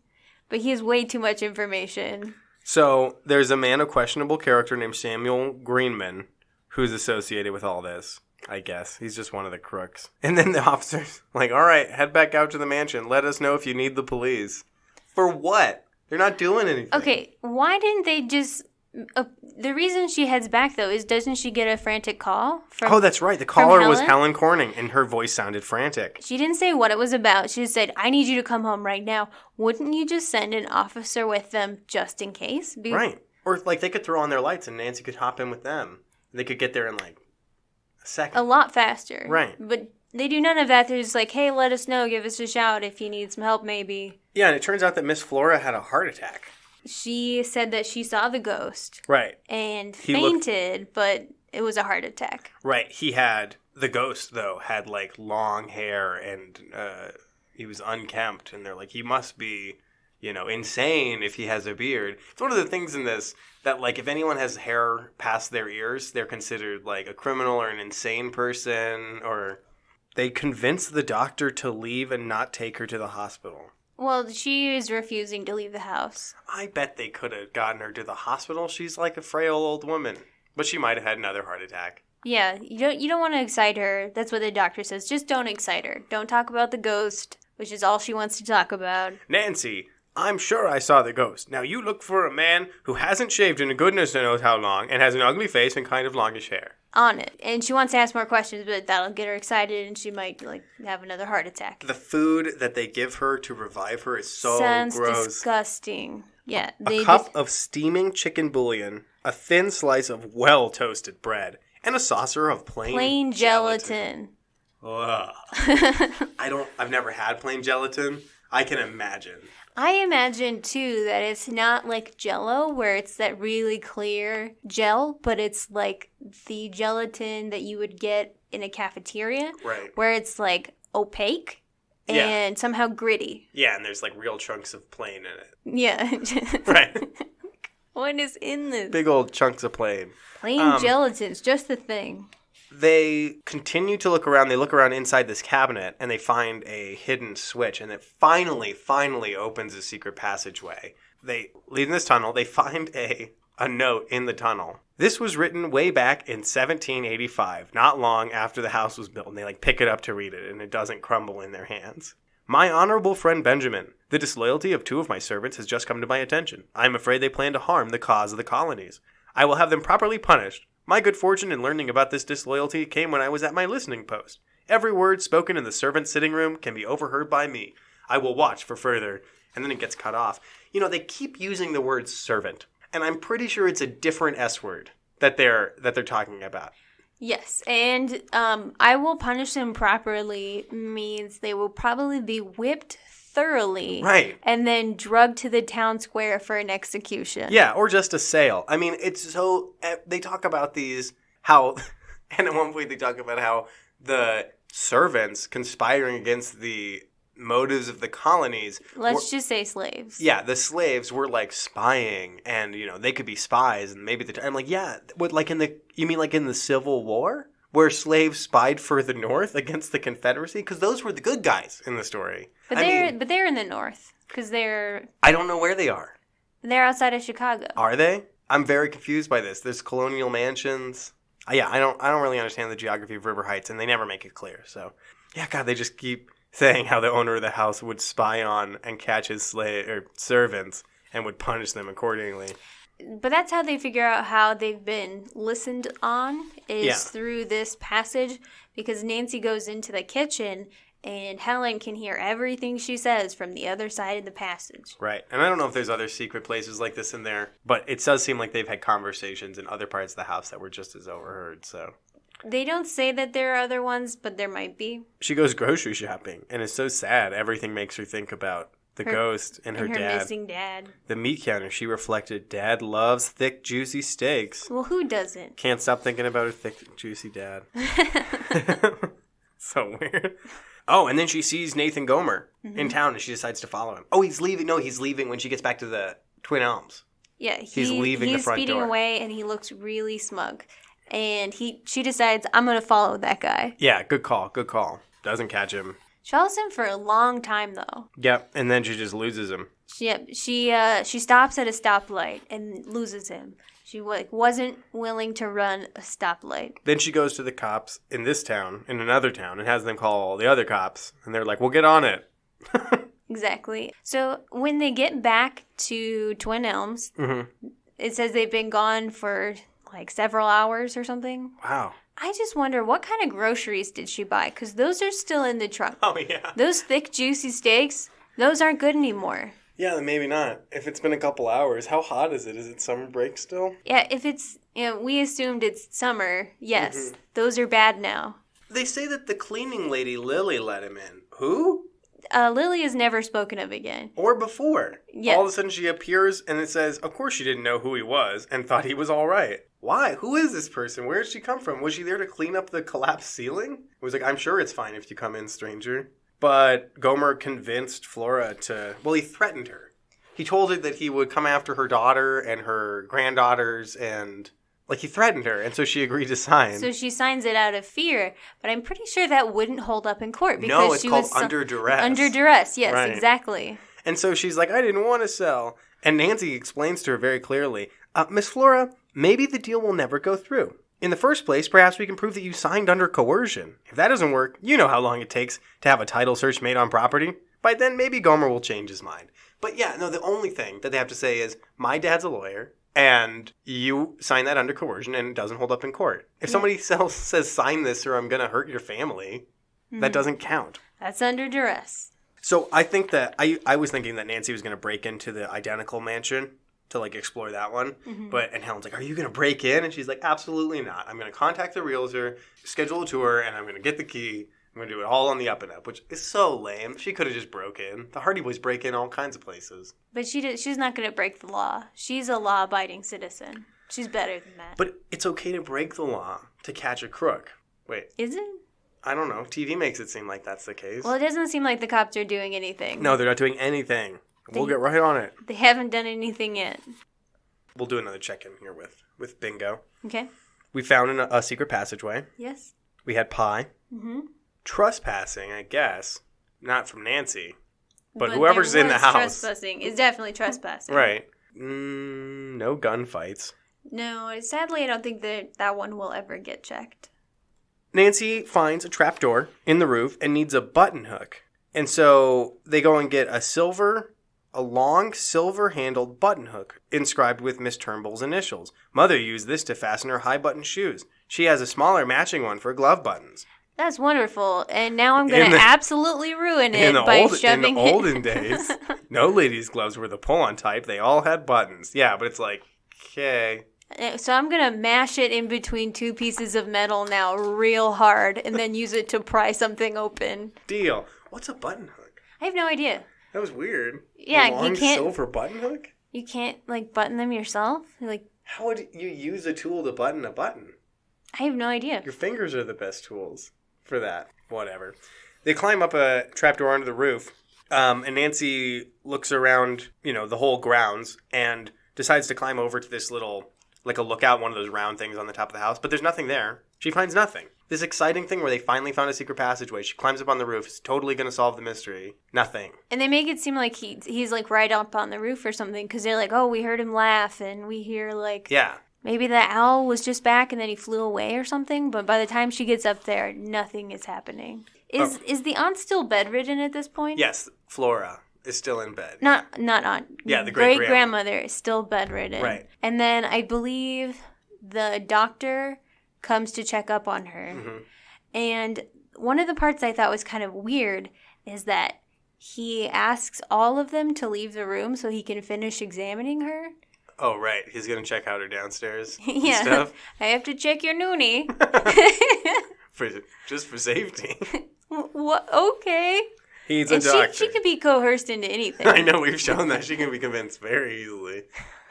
But he has way too much information. So, there's a man of questionable character named Samuel Greenman who's associated with all this, I guess. He's just one of the crooks. And then the officer's like, all right, head back out to the mansion. Let us know if you need the police. For what? They're not doing anything. Okay, why didn't they just... the reason she heads back, though, is doesn't she get a frantic call? Oh, that's right. The caller was Helen Corning, and her voice sounded frantic. She didn't say what it was about. She just said, I need you to come home right now. Wouldn't you just send an officer with them just in case? Right. Or, like, they could throw on their lights, and Nancy could hop in with them. They could get there in, like, a second. A lot faster. Right. But they do none of that. They're just like, hey, let us know. Give us a shout if you need some help, maybe. Yeah, and it turns out that Miss Flora had a heart attack. She said that she saw the ghost. Right. And fainted, but it was a heart attack. Right. The ghost, though, had, like, long hair, and he was unkempt. And they're like, he must be, insane if he has a beard. It's one of the things in this that, like, if anyone has hair past their ears, they're considered, like, a criminal or an insane person, or they convince the doctor to leave and not take her to the hospital. Well, she is refusing to leave the house. I bet they could have gotten her to the hospital. She's like a frail old woman. But she might have had another heart attack. Yeah, you don't want to excite her. That's what the doctor says. Just don't excite her. Don't talk about the ghost, which is all she wants to talk about. Nancy, I'm sure I saw the ghost. Now you look for a man who hasn't shaved in goodness knows how long and has an ugly face and kind of longish hair. On it. And she wants to ask more questions, but that'll get her excited and she might, have another heart attack. The food that they give her to revive her is so Sounds gross. Disgusting. Yeah. A cup of steaming chicken bouillon, a thin slice of well-toasted bread, and a saucer of plain gelatin. Ugh. I've never had plain gelatin. I can imagine. I imagine, too, that it's not like Jell-O, where it's that really clear gel, but it's like the gelatin that you would get in a cafeteria. Right. Where it's, like, opaque and somehow gritty. Yeah, and there's, like, real chunks of plain in it. Yeah. Right. What is in this? Big old chunks of plain. Plain gelatin's just the thing. They continue to look around. They look around inside this cabinet, and they find a hidden switch, and it finally opens a secret passageway. They leave this tunnel. They find a note in the tunnel. This was written way back in 1785, not long after the house was built, and they pick it up to read it, and it doesn't crumble in their hands. My honorable friend Benjamin, the disloyalty of 2 of my servants has just come to my attention. I am afraid they plan to harm the cause of the colonies. I will have them properly punished. My good fortune in learning about this disloyalty came when I was at my listening post. Every word spoken in the servants' sitting room can be overheard by me. I will watch for further. And then it gets cut off. They keep using the word servant. And I'm pretty sure it's a different S word that they're talking about. Yes, and I will punish them properly means they will probably be whipped thoroughly. Right. And then drugged to the town square for an execution. Yeah, or just a sale. I mean, it's so... They talk about how... And at one point they talk about how the servants conspiring against the motives of the colonies... Let's just say slaves. Yeah, the slaves were, spying, and, they could be spies, and maybe... I'm like, yeah, you mean in the Civil War? Where slaves spied for the North against the Confederacy? Because those were the good guys in the story. But they're in the North. Because they're... I don't know where they are. They're outside of Chicago. Are they? I'm very confused by this. There's colonial mansions. Yeah, I don't really understand the geography of River Heights, and they never make it clear. So, yeah, God, they just keep saying how the owner of the house would spy on and catch his servants and would punish them accordingly. But that's how they figure out how they've been listened on is through this passage, because Nancy goes into the kitchen and Helen can hear everything she says from the other side of the passage. Right. And I don't know if there's other secret places like this in there, but it does seem like they've had conversations in other parts of the house that were just as overheard, so. They don't say that there are other ones, but there might be. She goes grocery shopping, and it's so sad. Everything makes her think about the ghost and her dad. Missing dad. The meat counter, she reflected, Dad loves thick, juicy steaks. Well, who doesn't? Can't stop thinking about her thick, juicy dad. So weird. Oh, and then she sees Nathan Gomer in town, and she decides to follow him. Oh, he's leaving. No, he's leaving when she gets back to the Twin Elms. Yeah, he's leaving the front door. He's speeding away, and he looks really smug. And she decides, I'm going to follow that guy. Yeah, good call, good call. Doesn't catch him. She follows him for a long time, though. Yep, and then she just loses him. Yep, she stops at a stoplight and loses him. She wasn't willing to run a stoplight. Then she goes to the cops in this town, in another town, and has them call all the other cops. And they're like, we'll get on it. Exactly. So when they get back to Twin Elms, it says they've been gone for like several hours or something. Wow. I just wonder, what kind of groceries did she buy? Because those are still in the trunk. Oh, yeah. Those thick, juicy steaks, those aren't good anymore. Yeah, maybe not. If it's been a couple hours, how hot is it? Is it summer break still? Yeah, if it's, we assumed it's summer. Yes, those are bad now. They say that the cleaning lady, Lily, let him in. Who? Lily is never spoken of again. Or before. Yes. All of a sudden she appears and it says, of course she didn't know who he was and thought he was all right. Why? Who is this person? Where did she come from? Was she there to clean up the collapsed ceiling? It was like, I'm sure it's fine if you come in, stranger. But Gomer convinced Flora to... Well, he threatened her. He told her that he would come after her daughter and her granddaughters and... Like, he threatened her, and so she agreed to sign. So she signs it out of fear, but I'm pretty sure that wouldn't hold up in court. Because no, it's she called was under duress. Under duress, yes, right. Exactly. And so she's like, I didn't want to sell. And Nancy explains to her very clearly, Miss Flora, maybe the deal will never go through. In the first place, perhaps we can prove that you signed under coercion. If that doesn't work, you know how long it takes to have a title search made on property. By then, maybe Gomer will change his mind. But yeah, no, the only thing that they have to say is, my dad's a lawyer. And you sign that under coercion and it doesn't hold up in court. If somebody else says, sign this or I'm going to hurt your family, that doesn't count. That's under duress. So I think that I was thinking that Nancy was going to break into the identical mansion to like explore that one. And Helen's like, are you going to break in? And she's like, absolutely not. I'm going to contact the realtor, schedule a tour, and I'm going to get the key. I'm going to do it all on the up and up, which is so lame. She could have just broke in. The Hardy Boys break in all kinds of places. But she's not going to break the law. She's a law-abiding citizen. She's better than that. But it's okay to break the law to catch a crook. Wait. Is it? I don't know. TV makes it seem like that's the case. Well, it doesn't seem like the cops are doing anything. No, they're not doing anything. We'll get right on it. They haven't done anything yet. We'll do another check-in here with Bingo. Okay. We found a secret passageway. Yes. We had pie. Trespassing, I guess. Not from Nancy. But whoever's in the house. Trespassing. It's definitely trespassing. Right. No gunfights. No, sadly, I don't think that one will ever get checked. Nancy finds a trapdoor in the roof and needs a button hook. And so they go and get a long silver-handled button hook inscribed with Miss Turnbull's initials. Mother used this to fasten her high-button shoes. She has a smaller matching one for glove buttons. That's wonderful, and now I'm going to absolutely ruin it by shoving it. In the olden days, no ladies' gloves were the pull-on type. They all had buttons. Yeah, but it's like, okay. So I'm going to mash it in between two pieces of metal now real hard and then use it to pry something open. Deal. What's a button hook? I have no idea. That was weird. Yeah, a long silver button hook? You can't, button them yourself? How would you use a tool to button a button? I have no idea. Your fingers are the best tools for that. Whatever. They climb up a trapdoor onto the roof, and Nancy looks around, the whole grounds, and decides to climb over to this little, like a lookout, one of those round things on the top of the house, but there's nothing there. She finds nothing. This exciting thing where they finally found a secret passageway. She climbs up on the roof. It's totally going to solve the mystery. Nothing. And they make it seem like he's right up on the roof or something, because they're like, oh, we heard him laugh, and we hear Yeah. Maybe the owl was just back and then he flew away or something, but by the time she gets up there, nothing is happening. Is the aunt still bedridden at this point? Yes, Flora is still in bed. Not aunt. Yeah, the great-grandmother is still bedridden. Right. And then I believe the doctor comes to check up on her. And one of the parts I thought was kind of weird is that he asks all of them to leave the room so he can finish examining her. Oh, right. He's going to check out her downstairs Yeah. stuff. I have to check your noonie. Just for safety. What? Okay. He's a doctor. She could be coerced into anything. I know, we've shown that. She can be convinced very easily.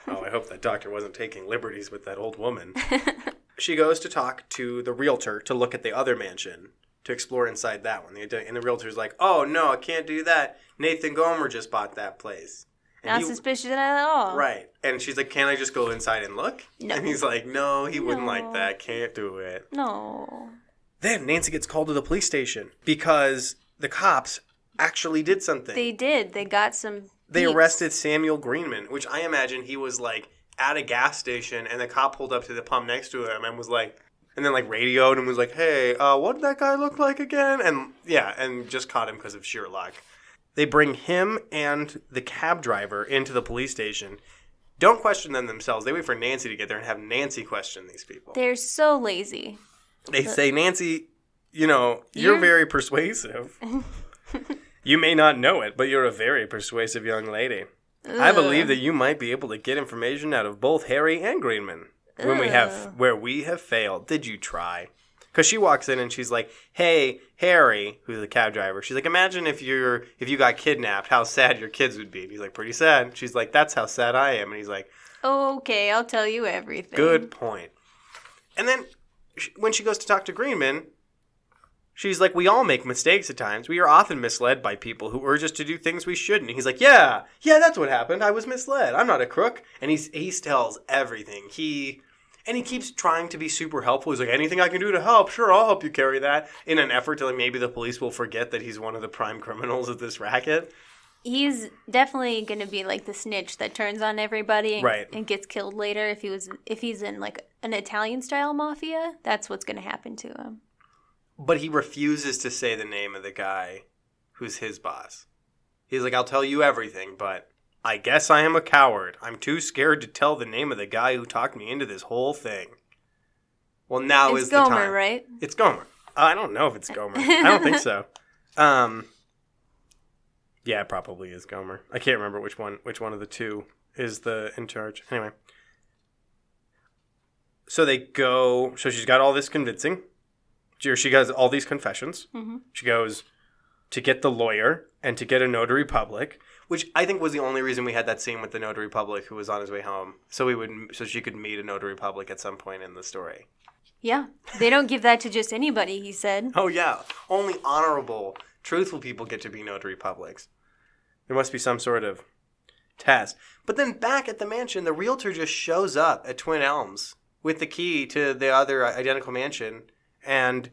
Oh, I hope that doctor wasn't taking liberties with that old woman. She goes to talk to the realtor to look at the other mansion, to explore inside that one. And the realtor's like, oh, no, I can't do that. Nathan Gomer just bought that place. Not suspicious at all. Right. And she's like, can't I just go inside and look? No. And he's like, no, he wouldn't like that. Can't do it. No. Then Nancy gets called to the police station because the cops actually did something. They did. They got some They beats. arrested Samuel Greenman, which I imagine he was like at a gas station and the cop pulled up to the pump next to him and was like, and then like radioed and was like, hey, what did that guy look like again? And yeah, and just caught him because of sheer luck. They bring him and the cab driver into the police station. Don't question them themselves. They wait for Nancy to get there and have Nancy question these people. They're so lazy. They say, Nancy, you're very persuasive. You may not know it, but you're a very persuasive young lady. Ugh. I believe that you might be able to get information out of both Harry and Greenman. Where we have failed. Did you try? Because she walks in and she's like, hey, Harry, who's the cab driver. She's like, imagine if you got kidnapped, how sad your kids would be. And he's like, pretty sad. She's like, that's how sad I am. And he's like, okay, I'll tell you everything. Good point. And then when she goes to talk to Greenman, she's like, we all make mistakes at times. We are often misled by people who urge us to do things we shouldn't. And he's like, yeah, that's what happened. I was misled. I'm not a crook. And he tells everything. And he keeps trying to be super helpful. He's like, anything I can do to help? Sure, I'll help you carry that. In an effort to maybe the police will forget that he's one of the prime criminals of this racket. He's definitely going to be like the snitch that turns on everybody right. and gets killed later. If he's in like an Italian-style mafia, that's what's going to happen to him. But he refuses to say the name of the guy who's his boss. He's like, I'll tell you everything, but I guess I am a coward. I'm too scared to tell the name of the guy who talked me into this whole thing. Well, now is the time. It's Gomer, right? It's Gomer. I don't know if it's Gomer. I don't think so. Yeah, it probably is Gomer. I can't remember which one of the two is in charge. Anyway. So they go. So she's got all this convincing. She has all these confessions. Mm-hmm. She goes to get the lawyer and to get a notary public, which I think was the only reason we had that scene with the notary public who was on his way home. So she could meet a notary public at some point in the story. Yeah. They don't give that to just anybody, he said. Oh, yeah. Only honorable, truthful people get to be notary publics. There must be some sort of test. But then back at the mansion, the realtor just shows up at Twin Elms with the key to the other identical mansion. And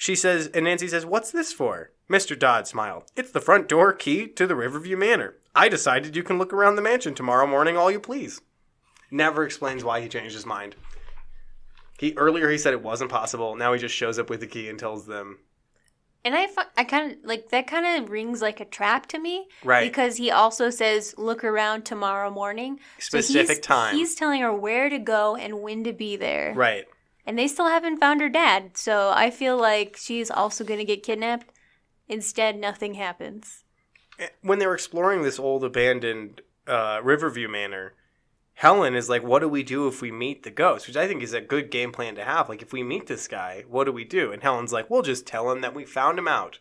Nancy says, what's this for? Mr. Dodd smiled. It's the front door key to the Riverview Manor. I decided you can look around the mansion tomorrow morning all you please. Never explains why he changed his mind. Earlier he said it wasn't possible. Now he just shows up with the key and tells them. And I kind of, like, that kind of rings like a trap to me. Right. Because he also says, look around tomorrow morning. Specific time. He's telling her where to go and when to be there. Right. And they still haven't found her dad. So I feel like she's also going to get kidnapped. Instead, nothing happens. When they're exploring this old abandoned Riverview Manor, Helen is like, what do we do if we meet the ghost? Which I think is a good game plan to have. Like, if we meet this guy, what do we do? And Helen's like, we'll just tell him that we found him out.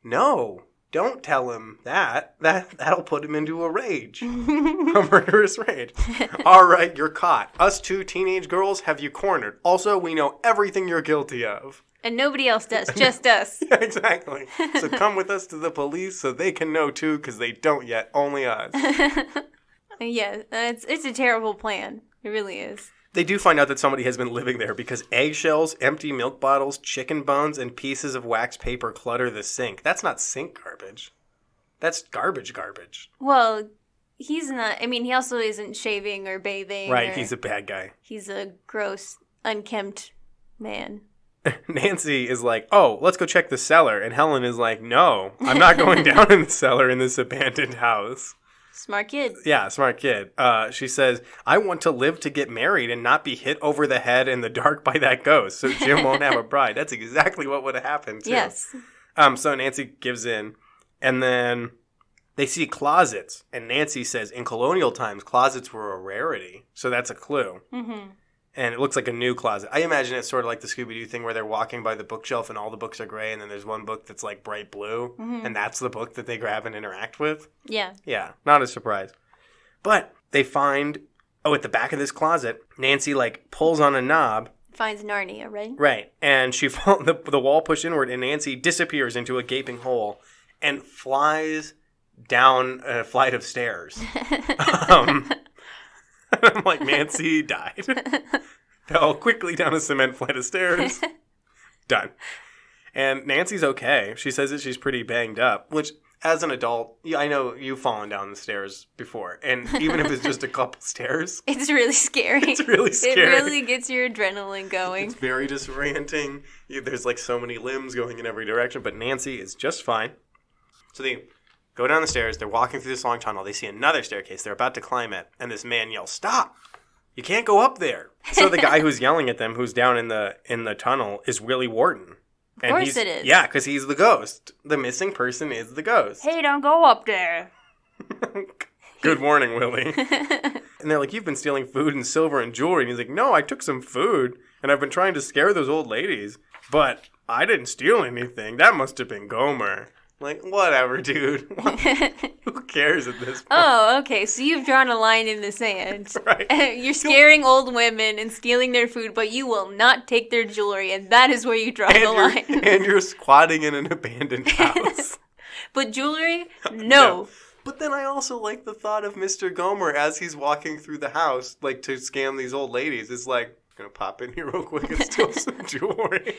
No, don't tell him that. That'll put him into a rage. A murderous rage. All right, you're caught. Us two teenage girls have you cornered. Also, we know everything you're guilty of. And nobody else does, just us. Yeah, exactly. So come with us to the police so they can know too, because they don't yet. Only us. Yeah, it's a terrible plan. It really is. They do find out that somebody has been living there because eggshells, empty milk bottles, chicken bones, and pieces of wax paper clutter the sink. That's not sink garbage. That's garbage. Well, he's not. I mean, he also isn't shaving or bathing. Right, he's a bad guy. He's a gross, unkempt man. Nancy is like, oh, let's go check the cellar. And Helen is like, no, I'm not going down in the cellar in this abandoned house. Smart kid. Yeah, smart kid. She says, I want to live to get married and not be hit over the head in the dark by that ghost, so Jim won't have a bride. That's exactly what would have happened, too. Yes. So Nancy gives in, and then they see closets, and Nancy says, in colonial times, closets were a rarity, so that's a clue. Mm-hmm. And it looks like a new closet. I imagine it's sort of like the Scooby-Doo thing where they're walking by the bookshelf and all the books are gray, and then there's one book that's like bright blue, and that's the book that they grab and interact with. Yeah. Yeah, not a surprise. But they find, at the back of this closet, Nancy like pulls on a knob. Finds Narnia, right? Right. And the wall pushed inward, and Nancy disappears into a gaping hole and flies down a flight of stairs. I'm like, Nancy died. Fell quickly down a cement flight of stairs. Done. And Nancy's okay. She says that she's pretty banged up, which, as an adult, I know you've fallen down the stairs before. And even if it's just a couple stairs. It's really scary. It's really scary. It really gets your adrenaline going. It's very disorienting. There's like so many limbs going in every direction. But Nancy is just fine. So they go down the stairs. They're walking through this long tunnel. They see another staircase. They're about to climb it. And this man yells, "Stop! You can't go up there." So the guy who's yelling at them, who's down in the tunnel, is Willie Wharton. Of course it is. Yeah, because he's the ghost. The missing person is the ghost. Hey, don't go up there. Good morning, Willie. And they're like, "You've been stealing food and silver and jewelry." And he's like, "No, I took some food, and I've been trying to scare those old ladies. But I didn't steal anything. That must have been Gomer." Like, whatever, dude. Who cares at this point? Oh, okay. So you've drawn a line in the sand. Right. You're scaring old women and stealing their food, but you will not take their jewelry, and that is where you draw the line. And you're squatting in an abandoned house. But jewelry? No. But then I also like the thought of Mr. Gomer as he's walking through the house, like, to scam these old ladies. It's like, gonna pop in here real quick and steal some jewelry.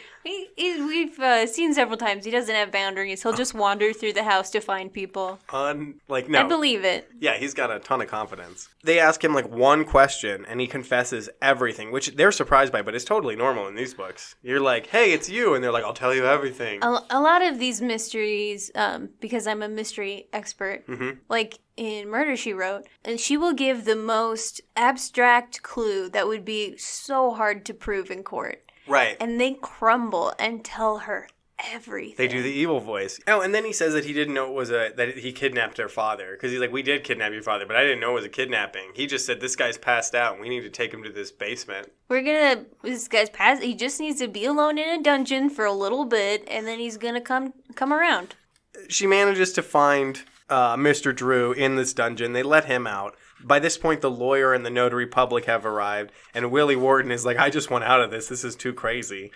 We've seen several times. He doesn't have boundaries. He'll just wander through the house to find people. No. I believe it. Yeah, he's got a ton of confidence. They ask him like one question, and he confesses everything, which they're surprised by, but it's totally normal in these books. You're like, "Hey, it's you," and they're like, "I'll tell you everything." A lot of these mysteries, because I'm a mystery expert, like in Murder, She Wrote, and she will give the most abstract clue that would be so hard to prove in court. Right. And they crumble and tell her everything. They do the evil voice. Oh, and then he says that he didn't know it was that he kidnapped their father. Because he's like, "We did kidnap your father, but I didn't know it was a kidnapping. He just said, this guy's passed out, and we need to take him to this basement." This guy's passed, he just needs to be alone in a dungeon for a little bit, and then he's gonna come around. She manages to find Mr. Drew in this dungeon. They let him out. By this point, the lawyer and the notary public have arrived, and Willie Wharton is like, "I just want out of this. This is too crazy."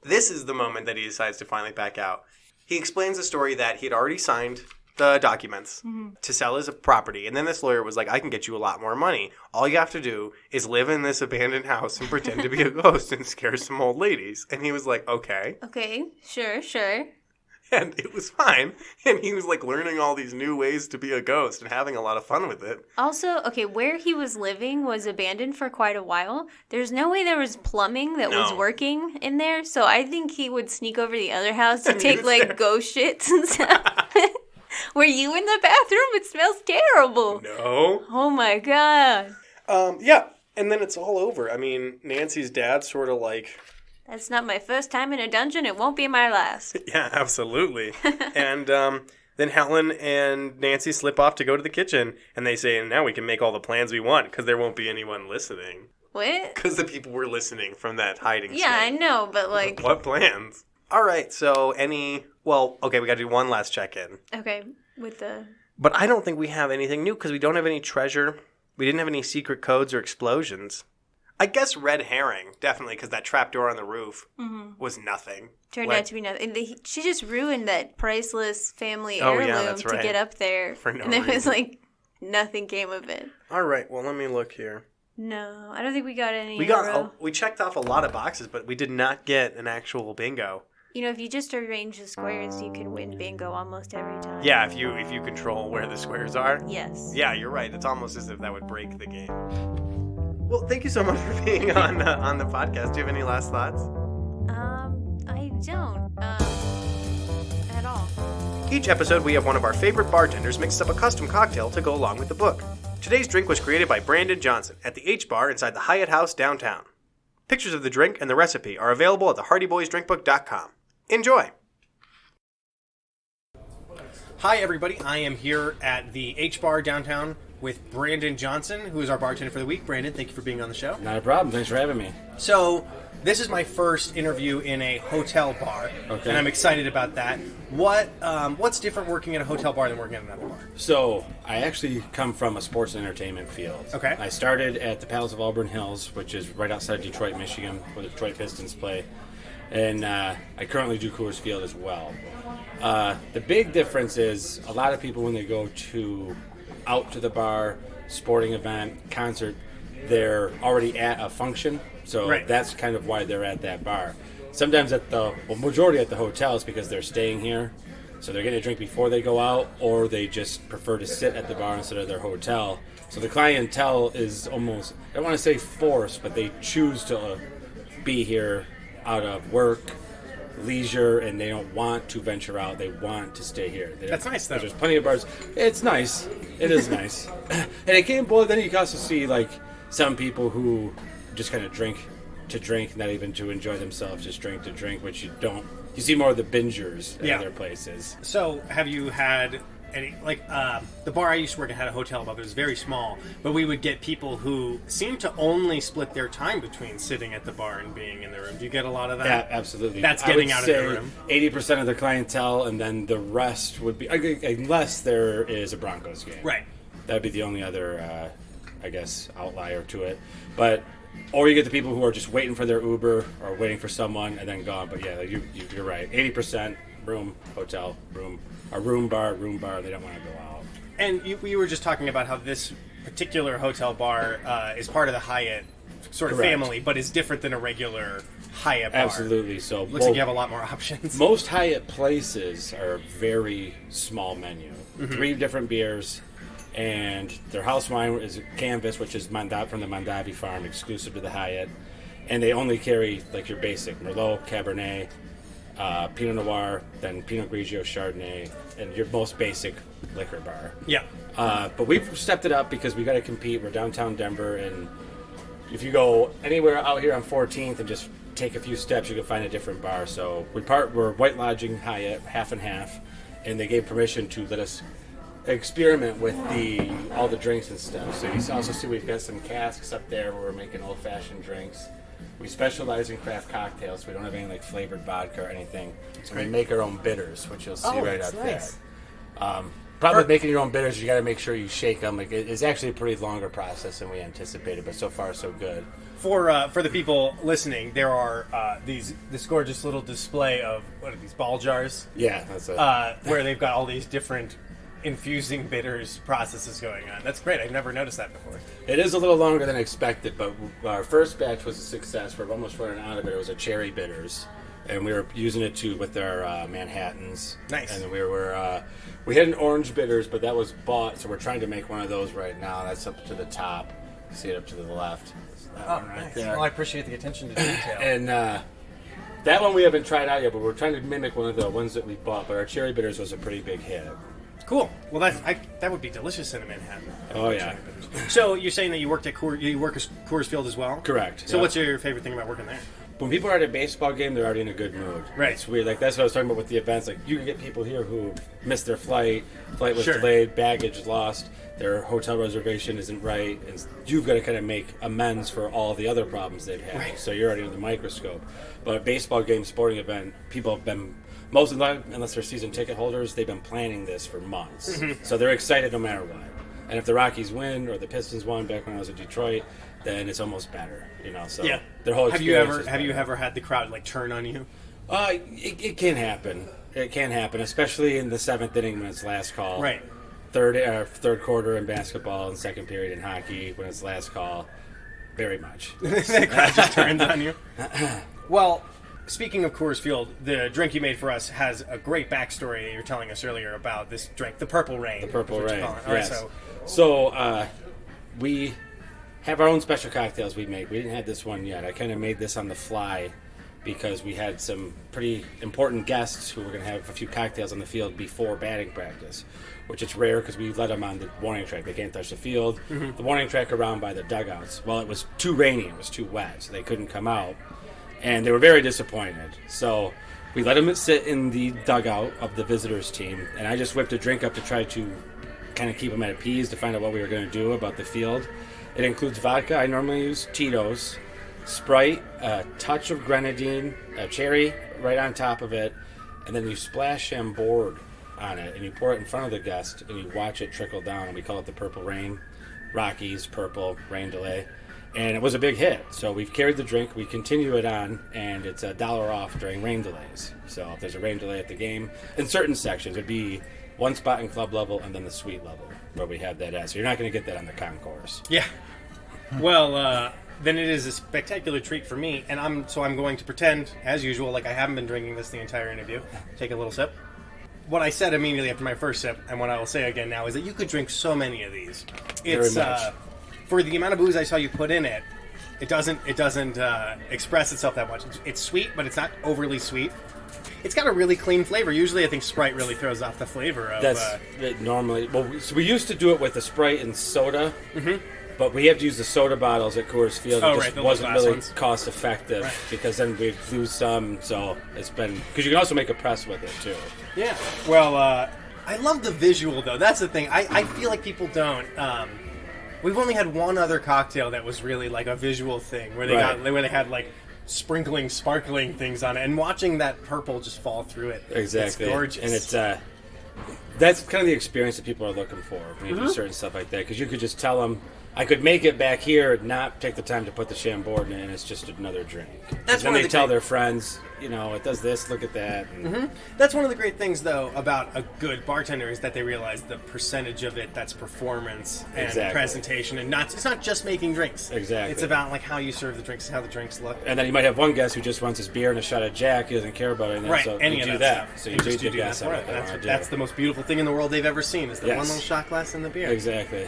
This is the moment that he decides to finally back out. He explains the story that he had already signed the documents to sell his property, and then this lawyer was like, "I can get you a lot more money. All you have to do is live in this abandoned house and pretend to be a ghost and scare some old ladies." And he was like, "Okay." Okay, sure. And it was fine. And he was like learning all these new ways to be a ghost and having a lot of fun with it. Also, okay, where he was living was abandoned for quite a while. There's no way there was plumbing that was working in there. So I think he would sneak over to the other house to take like ghost shits and stuff. Were you in the bathroom? It smells terrible. No. Oh my God. Yeah. And then it's all over. I mean, Nancy's dad sort of like... That's not my first time in a dungeon. It won't be my last. Yeah, absolutely. And then Helen and Nancy slip off to go to the kitchen. And they say, "Now we can make all the plans we want because there won't be anyone listening." What? Because the people were listening from that hiding Yeah, spot. I know, but like... What plans? All right, so okay, we got to do one last check-in. Okay, with the... But I don't think we have anything new because we don't have any treasure. We didn't have any secret codes or explosions. I guess red herring, definitely, because that trapdoor on the roof was nothing. Turned out to be nothing. She just ruined that priceless family heirloom to get up there. For no and it reason. was like, nothing came of it. All right, well, let me look here. No, I don't think we got any. We checked off a lot of boxes, but we did not get an actual bingo. You know, if you just arrange the squares, you can win bingo almost every time. Yeah, if you control where the squares are. Yes. Yeah, you're right. It's almost as if that would break the game. Well, thank you so much for being on the podcast. Do you have any last thoughts? I don't. At all. Each episode, we have one of our favorite bartenders mix up a custom cocktail to go along with the book. Today's drink was created by Brandon Johnson at the H Bar inside the Hyatt House downtown. Pictures of the drink and the recipe are available at thehardyboysdrinkbook.com. Enjoy! Hi, everybody. I am here at the H Bar downtown with Brandon Johnson, who is our bartender for the week. Brandon, thank you for being on the show. Not a problem. Thanks for having me. So, this is my first interview in a hotel bar, Okay. and I'm excited about that. What's different working at a hotel bar than working at another bar? So, I actually come from a sports and entertainment field. Okay. I started at the Palace of Auburn Hills, which is right outside Detroit, Michigan, where the Detroit Pistons play. And I currently do Coors Field as well. The big difference is a lot of people, when they go out to the bar, sporting event, concert, they're already at a function. So Right. that's kind of why they're at that bar. Sometimes majority at the hotel is because they're staying here. So they're getting a drink before they go out, or they just prefer to sit at the bar instead of their hotel. So the clientele is almost, I don't want to say forced, but they choose to be here out of work, leisure, and they don't want to venture out. They want to stay here. That's nice, though. There's plenty of bars. It's nice. It is nice. And it can boil. Then you can also see like some people who just kind of drink to drink, not even to enjoy themselves, just drink to drink, which you don't. You see more of the bingers at other places. So, have you had any, the bar I used to work at had a hotel bar, but it was very small, but we would get people who seemed to only split their time between sitting at the bar and being in the room. Do you get a lot of that? Yeah, absolutely. That's getting out of the room. 80% of the clientele, and then the rest would be, unless there is a Broncos game. Right. That would be the only other, outlier to it. But, or you get the people who are just waiting for their Uber or waiting for someone and then gone. But yeah, you're right. 80% room, hotel, room, a room bar, they don't want to go out. And we were just talking about how this particular hotel bar is part of the Hyatt sort of Correct. family, but is different than a regular Hyatt bar. Absolutely. So Looks like you have a lot more options. Most Hyatt places are very small menu. 3 different beers, and their house wine is Canvas, which is from the Mondavi farm, exclusive to the Hyatt. And they only carry like your basic Merlot, Cabernet, Pinot Noir, then Pinot Grigio, Chardonnay, and your most basic liquor bar. Yeah. But we've stepped it up because we got to compete. We're downtown Denver, and if you go anywhere out here on 14th and just take a few steps, you can find a different bar. So we're White Lodging Hyatt, half and half, and they gave permission to let us experiment with all the drinks and stuff. So you also see we've got some casks up there where we're making old-fashioned drinks. We specialize in craft cocktails. We don't have any like flavored vodka or anything. So we make our own bitters, which you'll see right up nice. there. Problem with making your own bitters, you got to make sure you shake them. Like it's actually a pretty longer process than we anticipated, but so far so good. For the people listening, there are this gorgeous little display of what are these ball jars? Yeah, that's Where they've got all these different infusing bitters processes going on. That's great. I've never noticed that before. It is a little longer than expected, but our first batch was a success. We're almost running out of it. It was a cherry bitters, and we were using it with our Manhattans. Nice. And we had an orange bitters, but that was bought, so we're trying to make one of those right now. That's up to the top. See it up to the left. Nice. Well, I appreciate the attention to detail. And that one we haven't tried out yet, but we're trying to mimic one of the ones that we bought. But our cherry bitters was a pretty big hit. Cool. Well, that would be delicious in a Manhattan. Oh yeah. So you're saying that you work at Coors Field as well? Correct. So yeah. what's your favorite thing about working there? When people are at a baseball game, they're already in a good mood. Right. It's weird. Like that's what I was talking about with the events. Like you can get people here who missed their flight was Sure. delayed, baggage lost, their hotel reservation isn't right, and you've got to kind of make amends for all the other problems they've had. Right. So you're already under the microscope. But a baseball game, sporting event, people have been. Most of them, unless they're season ticket holders, they've been planning this for months. So they're excited no matter what. And if the Rockies win or the Pistons won back when I was in Detroit, then it's almost better, So Yeah. their whole Have you experience ever had the crowd turn on you? It can happen. It can happen, especially in the 7th inning when it's last call. Right. Third quarter in basketball and second period in hockey when it's last call. Very much. The crowd just turns on you. Well, speaking of Coors Field, the drink you made for us has a great backstory that you were telling us earlier about this drink, the Purple Rain. The Purple Rain. All Yes. right, So we have our own special cocktails we make. We didn't have this one yet. I kind of made this on the fly because we had some pretty important guests who were going to have a few cocktails on the field before batting practice, which is rare because we let them on the warning track. They can't touch the field. The warning track around by the dugouts. Well, it was too rainy. It was too wet, so they couldn't come out. And they were very disappointed. So we let them sit in the dugout of the visitors team, and I just whipped a drink up to try to kind of keep them at ease to find out what we were going to do about the field. It includes vodka. I normally use Tito's, Sprite, a touch of grenadine, a cherry right on top of it, and then you splash Chambord on it, and you pour it in front of the guest, and you watch it trickle down, and we call it the Purple Rain. Rockies, purple, rain delay. And it was a big hit. So we've carried the drink, we continue it on, and it's $1 off during rain delays. So if there's a rain delay at the game, in certain sections, it'd be one spot in club level and then the suite level where we have that at. So you're not going to get that on the concourse. Yeah. Well, then it is a spectacular treat for me, and I'm going to pretend, as usual, like I haven't been drinking this the entire interview. Take a little sip. What I said immediately after my first sip, and what I will say again now, is that you could drink so many of these. It's Very much. For the amount of booze I saw you put in it, it doesn't express itself that much. It's sweet, but it's not overly sweet. It's got a really clean flavor. Usually, I think Sprite really throws off the flavor of. That's it normally. Well, we used to do it with the Sprite and soda, but we have to use the soda bottles at Coors Field. It just wasn't really cost effective because then we'd lose some. So it's been because you can also make a press with it too. Yeah. Well, I love the visual though. That's the thing. I feel like people don't. We've only had one other cocktail that was really like a visual thing where they had like sparkling things on it, and watching that purple just fall through it. Exactly. It's gorgeous. And it's that's kind of the experience that people are looking for when you do certain stuff like that, because you could just tell them, I could make it back here, not take the time to put the Chambord in it, and it's just another drink. That's when they tell their friends, it does this, look at that. And That's one of the great things, though, about a good bartender is that they realize the percentage of it that's performance and presentation, and it's not just making drinks. Exactly. It's about like how you serve the drinks, how the drinks look. And then you might have one guest who just wants his beer and a shot of Jack. He doesn't care about anything. Right, so any you of do that that. stuff. So you And do just the do guest that on for what it. they want to do. That's the most beautiful thing in the world they've ever seen, is the one little shot glass in the beer. Exactly.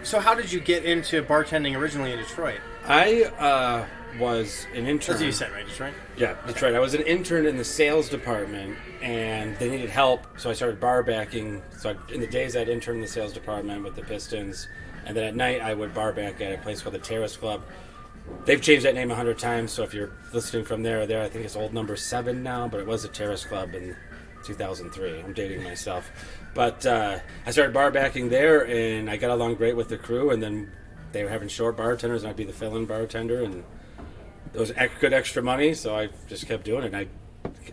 So how did you get into bartending originally in Detroit? I was an intern. That's what you said, right? Detroit? Yeah, Detroit. I was an intern in the sales department, and they needed help, so I started bar backing. So in the days, I'd intern in the sales department with the Pistons, and then at night, I would bar back at a place called the Terrace Club. They've changed that name 100 times, so if you're listening from there, I think it's old number 7 now, but it was a Terrace Club in 2003. I'm dating myself. But I started bar backing there, and I got along great with the crew, and then they were having short bartenders, and I'd be the fill-in bartender, and it was good extra money, so I just kept doing it. And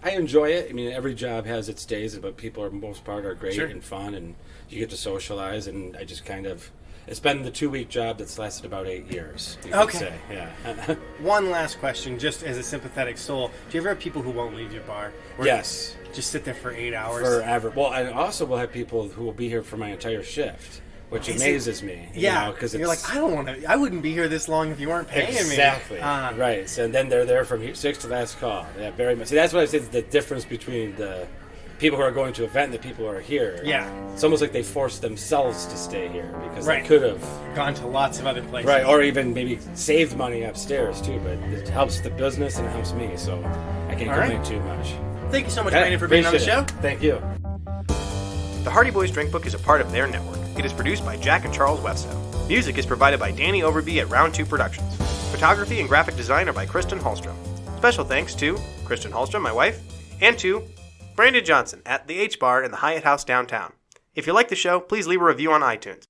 I enjoy it. I mean, every job has its days, but people, for the most part, are great and fun, and you get to socialize, and I just kind of... It's been the 2-week job that's lasted about 8 years, you could say. Yeah. One last question, just as a sympathetic soul. Do you ever have people who won't leave your bar? Or Yes. Just sit there for 8 hours? Forever. Well, I also will have people who will be here for my entire shift, which amazes me. Because you're like, I wouldn't be here this long if you weren't paying me. Exactly. Right. So then they're there from 6 to last call. Yeah, very much. See, that's what I say is the difference between the people who are going to an event and the people who are here. Yeah. It's almost like they force themselves to stay here because they could have gone to lots of other places. Right, or even maybe saved money upstairs too, but it helps the business and it helps me, so I can't complain too much. Thank you so much, Brandon, for being on the show. Thank you. The Hardy Boys Drink Book is a part of their network. It is produced by Jack and Charles Webstow. Music is provided by Danny Overby at Round 2 Productions. Photography and graphic design are by Kristen Hallstrom. Special thanks to Kristen Hallstrom, my wife, and to Brandon Johnson at the H Bar in the Hyatt House downtown. If you like the show, please leave a review on iTunes.